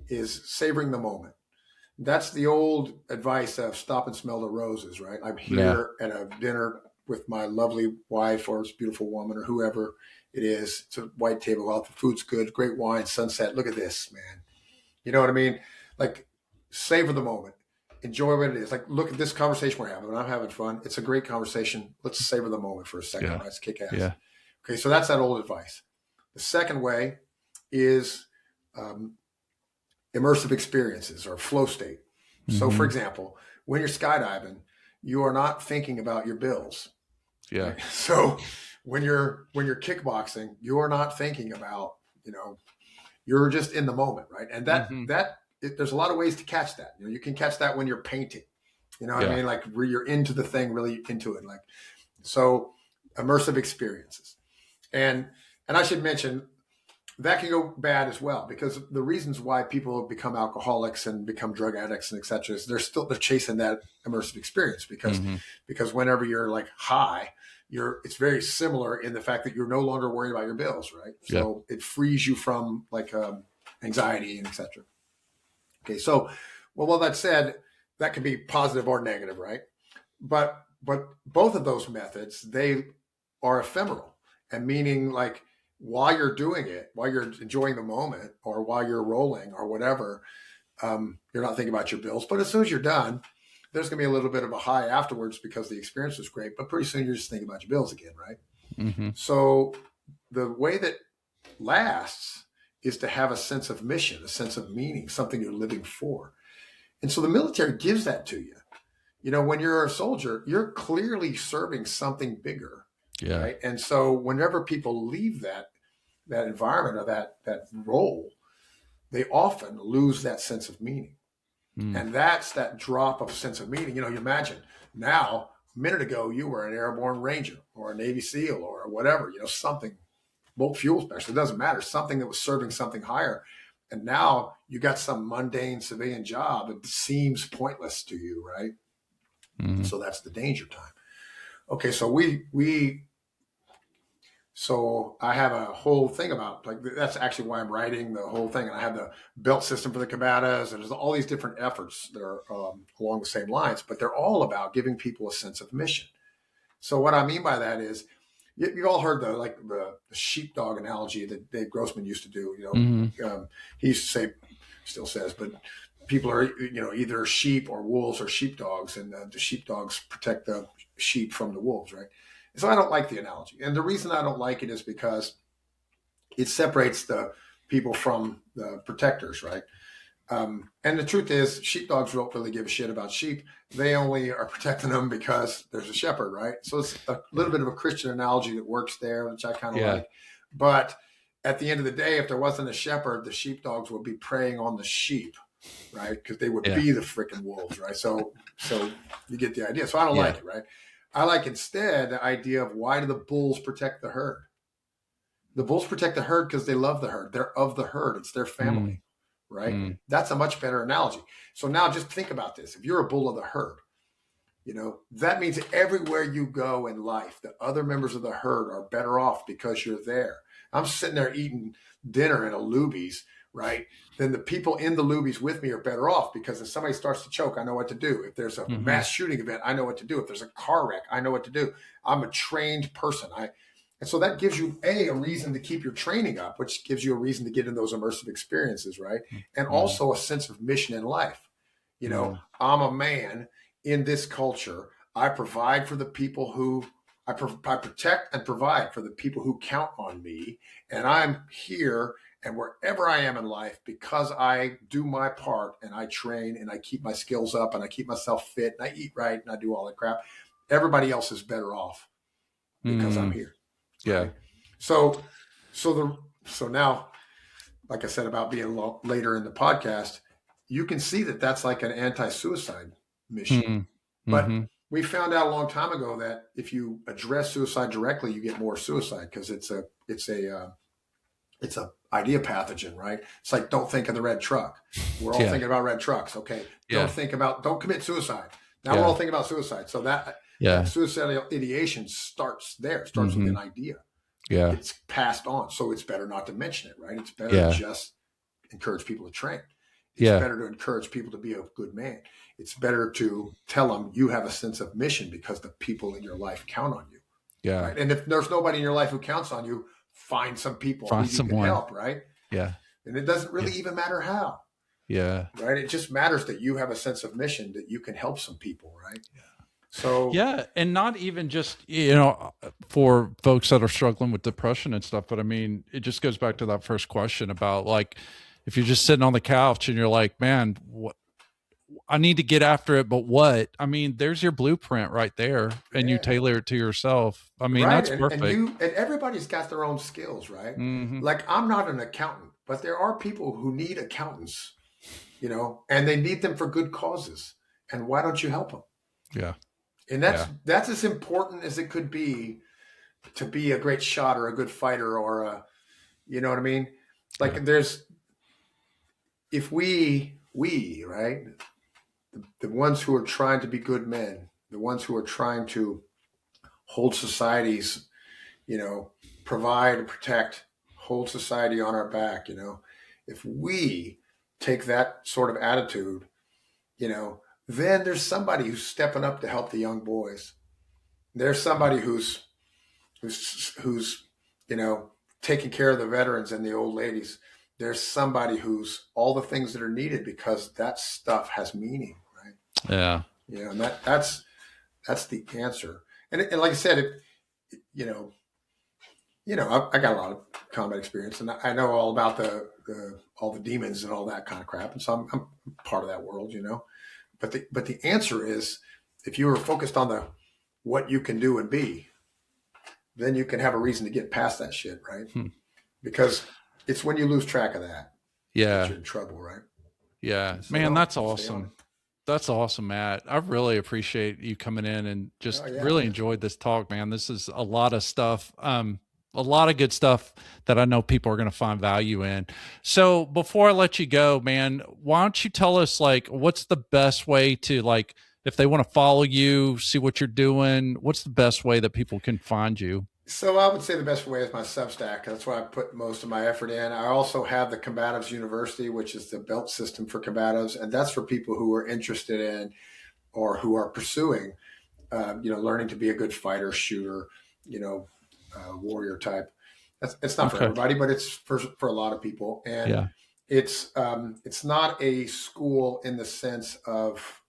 B: savoring the moment. That's the old advice of stop and smell the roses, right? I'm here at a dinner with my lovely wife or this beautiful woman or whoever it is. It's a white table, all the food's good, great wine, sunset. Look at this, man. You know what I mean? Like, savor the moment. Enjoy what it is. Like, look at this conversation we're having. I'm having fun. It's a great conversation. Let's savor the moment for a second.
A: Yeah.
B: Let's kick ass.
A: Yeah.
B: Okay, so that's that old advice. The second way is immersive experiences or flow state. So, for example, when you're skydiving, you are not thinking about your bills.
A: Yeah.
B: Right? So, when you're kickboxing, you are not thinking about you're just in the moment, right? And there's a lot of ways to catch that. You can catch that when you're painting. You know what I mean? Like where you're into the thing, really into it. Like so, immersive experiences. And I should mention that can go bad as well because the reasons why people have become alcoholics and become drug addicts and et cetera is they're chasing that immersive experience because whenever you're like high, it's very similar in the fact that you're no longer worried about your bills, right? So it frees you from like anxiety and et cetera. Okay, so well, that said, that can be positive or negative, right? But both of those methods, they are ephemeral, and meaning like while you're doing it, while you're enjoying the moment or while you're rolling or whatever, you're not thinking about your bills. But as soon as you're done, there's going to be a little bit of a high afterwards because the experience was great. But pretty soon you're just thinking about your bills again, right? So the way that lasts is to have a sense of mission, a sense of meaning, something you're living for. And so the military gives that to you. When you're a soldier, you're clearly serving something bigger.
A: Yeah.
B: Right. And so whenever people leave that environment or that role, they often lose that sense of meaning. And that's that drop of sense of meaning. You imagine now, a minute ago, you were an airborne ranger or a Navy SEAL or whatever, something, boat fuel specialist, it doesn't matter, something that was serving something higher. And now you got some mundane civilian job that seems pointless to you, right? So that's the danger time. Okay, so so I have a whole thing about like that's actually why I'm writing the whole thing, and I have the belt system for the combatives, and there's all these different efforts that are along the same lines, but they're all about giving people a sense of mission. So what I mean by that is you've all heard the sheepdog analogy that Dave Grossman used to do. He used to say, still says, but people are either sheep or wolves or sheepdogs, and the sheepdogs protect the sheep from the wolves, right? So I don't like the analogy. And the reason I don't like it is because it separates the people from the protectors, right? And the truth is, sheepdogs don't really give a shit about sheep. They only are protecting them because there's a shepherd, right? So it's a little bit of a Christian analogy that works there, which I kind of
A: Yeah.
B: like. But at the end of the day, if there wasn't a shepherd, the sheepdogs would be preying on the sheep, right? Because they would
A: Yeah.
B: be the freaking wolves, right? So you get the idea. So I don't
A: Yeah.
B: like it, right? I like instead the idea of why do the bulls protect the herd? The bulls protect the herd because they love the herd. They're of the herd. It's their family, right? That's a much better analogy. So now just think about this. If you're a bull of the herd, that means everywhere you go in life, the other members of the herd are better off because you're there. I'm sitting there eating dinner in a Luby's, right? Then the people in the Luby's with me are better off because if somebody starts to choke, I know what to do. If there's a mass shooting event, I know what to do. If there's a car wreck, I know what to do. I'm a trained person. And so that gives you a reason to keep your training up, which gives you a reason to get in those immersive experiences, right? And also a sense of mission in life. I'm a man in this culture. I provide for the people who I protect and provide for the people who count on me. And I'm here and wherever I am in life because I do my part and I train and I keep my skills up and I keep myself fit and I eat right and I do all that crap. Everybody else is better off because I'm here.
A: Yeah.
B: Right? So now, like I said about being later in the podcast, you can see that that's like an anti-suicide mission. But we found out a long time ago that if you address suicide directly, you get more suicide because it's a idea pathogen, right? It's like don't think of the red truck. We're all thinking about red trucks. Okay, don't commit suicide. Now we're all thinking about suicide. So that suicidal ideation starts there. It starts with an idea.
A: Yeah.
B: It's passed on. So it's better not to mention it, right? It's better to just encourage people to train. It's better to encourage people to be a good man. It's better to tell them you have a sense of mission because the people in your life count on you.
A: Yeah.
B: Right? And if there's nobody in your life who counts on you, find some people who you can help, right?
A: Yeah.
B: And it doesn't really even matter how.
A: Yeah.
B: Right? It just matters that you have a sense of mission that you can help some people, right? Yeah. So
A: and not even just for folks that are struggling with depression and stuff, but I mean, it just goes back to that first question about like if you're just sitting on the couch and you're like, man, what I need to get after it, but what? I mean, there's your blueprint right there, and you tailor it to yourself. I mean, that's perfect.
B: And everybody's got their own skills, right? Like I'm not an accountant, but there are people who need accountants, and they need them for good causes. And why don't you help them?
A: Yeah.
B: And that's as important as it could be to be a great shot or a good fighter or you know what I mean? Like if we, right? The ones who are trying to be good men, the ones who are trying to hold societies, provide and protect, hold society on our back, if we take that sort of attitude, then there's somebody who's stepping up to help the young boys. There's somebody who's taking care of the veterans and the old ladies. There's somebody who's all the things that are needed because that stuff has meaning, right?
A: Yeah.
B: And that's the answer. And like I said, I got a lot of combat experience, and I know all about all the demons and all that kind of crap, and so I'm part of that world, But the answer is, if you are focused on what you can do and be, then you can have a reason to get past that shit, right? Because it's when you lose track of that you're in trouble, right?
A: Yeah, so man, that's awesome. That's awesome, Matt. I really appreciate you coming in and just really enjoyed this talk, man. This is a lot of stuff. A lot of good stuff that I know people are going to find value in. So before I let you go, man, why don't you tell us like, what's the best way to like, if they want to follow you, see what you're doing, what's the best way that people can find you?
B: So I would say the best way is my Substack. That's where I put most of my effort in. I also have the Combatives University, which is the belt system for combatives. And that's for people who are interested in or who are pursuing, learning to be a good fighter, shooter, warrior type. It's not for everybody, but it's for a lot of people. And it's not a school in the sense of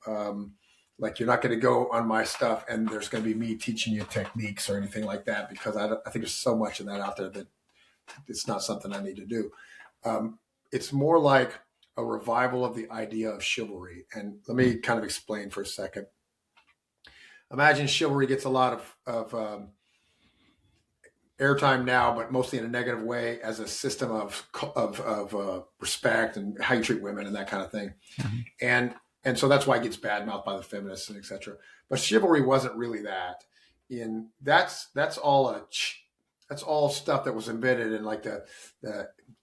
B: Like you're not going to go on my stuff and there's going to be me teaching you techniques or anything like that, because I think there's so much of that out there that it's not something I need to do. It's more like a revival of the idea of chivalry. And let me kind of explain for a second. Imagine chivalry gets a lot of airtime now, but mostly in a negative way, as a system of respect and how you treat women and that kind of thing. Mm-hmm. And so that's why it gets badmouthed by the feminists and etc. But chivalry wasn't really that. That's all stuff that was invented in like the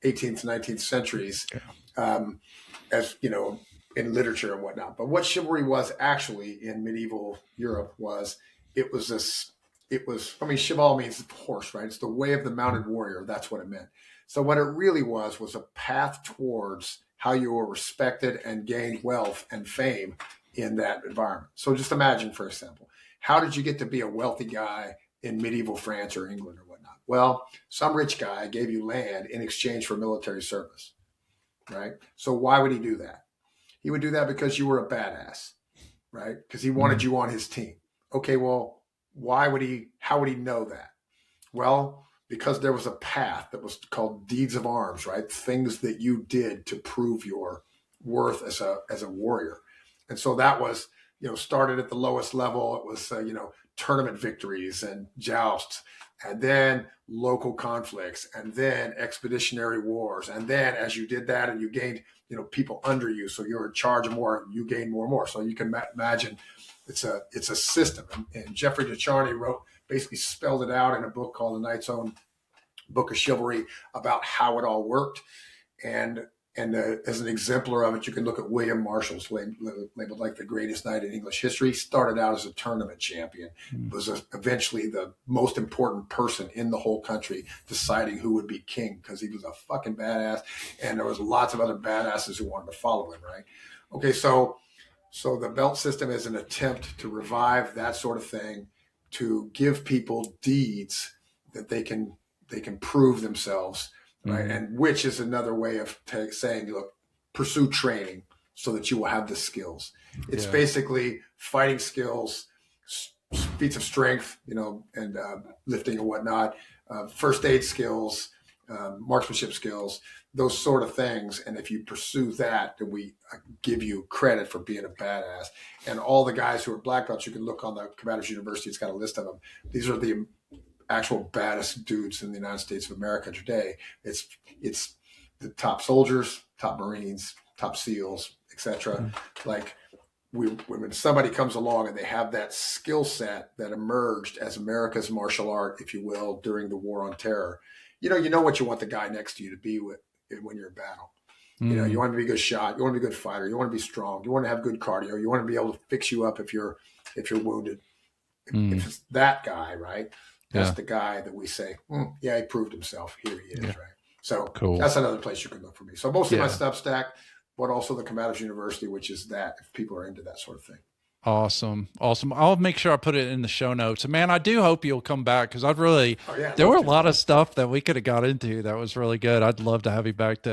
B: 18th, 19th centuries, as you know, in literature and whatnot. But what chivalry was actually in medieval Europe was I mean, cheval means horse, right? It's the way of the mounted warrior. That's what it meant. So what it really was a path towards how you were respected and gained wealth and fame in that environment. So just imagine, for example, how did you get to be a wealthy guy in medieval France or England or whatnot? Well, some rich guy gave you land in exchange for military service, right? So why would he do that? He would do that because you were a badass, right? Because he wanted you on his team. Okay, well, how would he know that? Well, because there was a path that was called deeds of arms, right? Things that you did to prove your worth as a warrior. And so that was, started at the lowest level. It was, tournament victories and jousts, and then local conflicts, and then expeditionary wars. And then as you did that and you gained, people under you, so you're in charge of more, you gain more and more. So you can imagine it's a system. And Geoffrey de Charny basically spelled it out in a book called The Knight's Own Book of Chivalry about how it all worked. And as an exemplar of it, you can look at William Marshall's labeled like the greatest knight in English history. He started out as a tournament champion, was eventually the most important person in the whole country deciding who would be king, because he was a fucking badass. And there was lots of other badasses who wanted to follow him, right? Okay, so the belt system is an attempt to revive that sort of thing, to give people deeds that they can prove themselves, right? And which is another way of saying, look, pursue training so that you will have the skills. It's basically fighting skills, feats of strength, and lifting and whatnot, first aid skills, marksmanship skills, those sort of things. And if you pursue that, then we give you credit for being a badass. And all the guys who are black belts, you can look on the Combatives University. It's got a list of them. These are the actual baddest dudes in the United States of America today. It's the top soldiers, top Marines, top SEALs, etc. Like when somebody comes along and they have that skill set that emerged as America's martial art, if you will, during the War on Terror, you know what you want the guy next to you to be with when you're in battle. You want to be a good shot. You want to be a good fighter. You want to be strong. You want to have good cardio. You want to be able to fix you up if you're wounded. If it's that guy, right? That's the guy that we say, he proved himself. Here he is, right? So That's another place you can look for me. So mostly my Substack, but also the Combatives University, which is that, if people are into that sort of thing.
A: Awesome. I'll make sure I put it in the show notes. And man, I do hope you'll come back, because there were a lot of stuff that we could have got into that was really good. I'd love to have you back.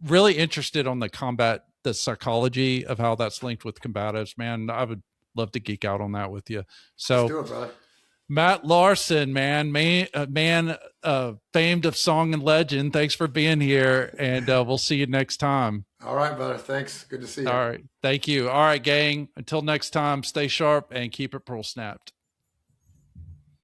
A: Really interested on the psychology of how that's linked with combatives, man. I would love to geek out on that with you. So
B: let's do it, brother.
A: Matt Larson, man, famed of song and legend. Thanks for being here, and we'll see you next time.
B: All right, brother. Thanks. Good to see you.
A: All right. Thank you. All right, gang. Until next time, stay sharp and keep it pearl snapped.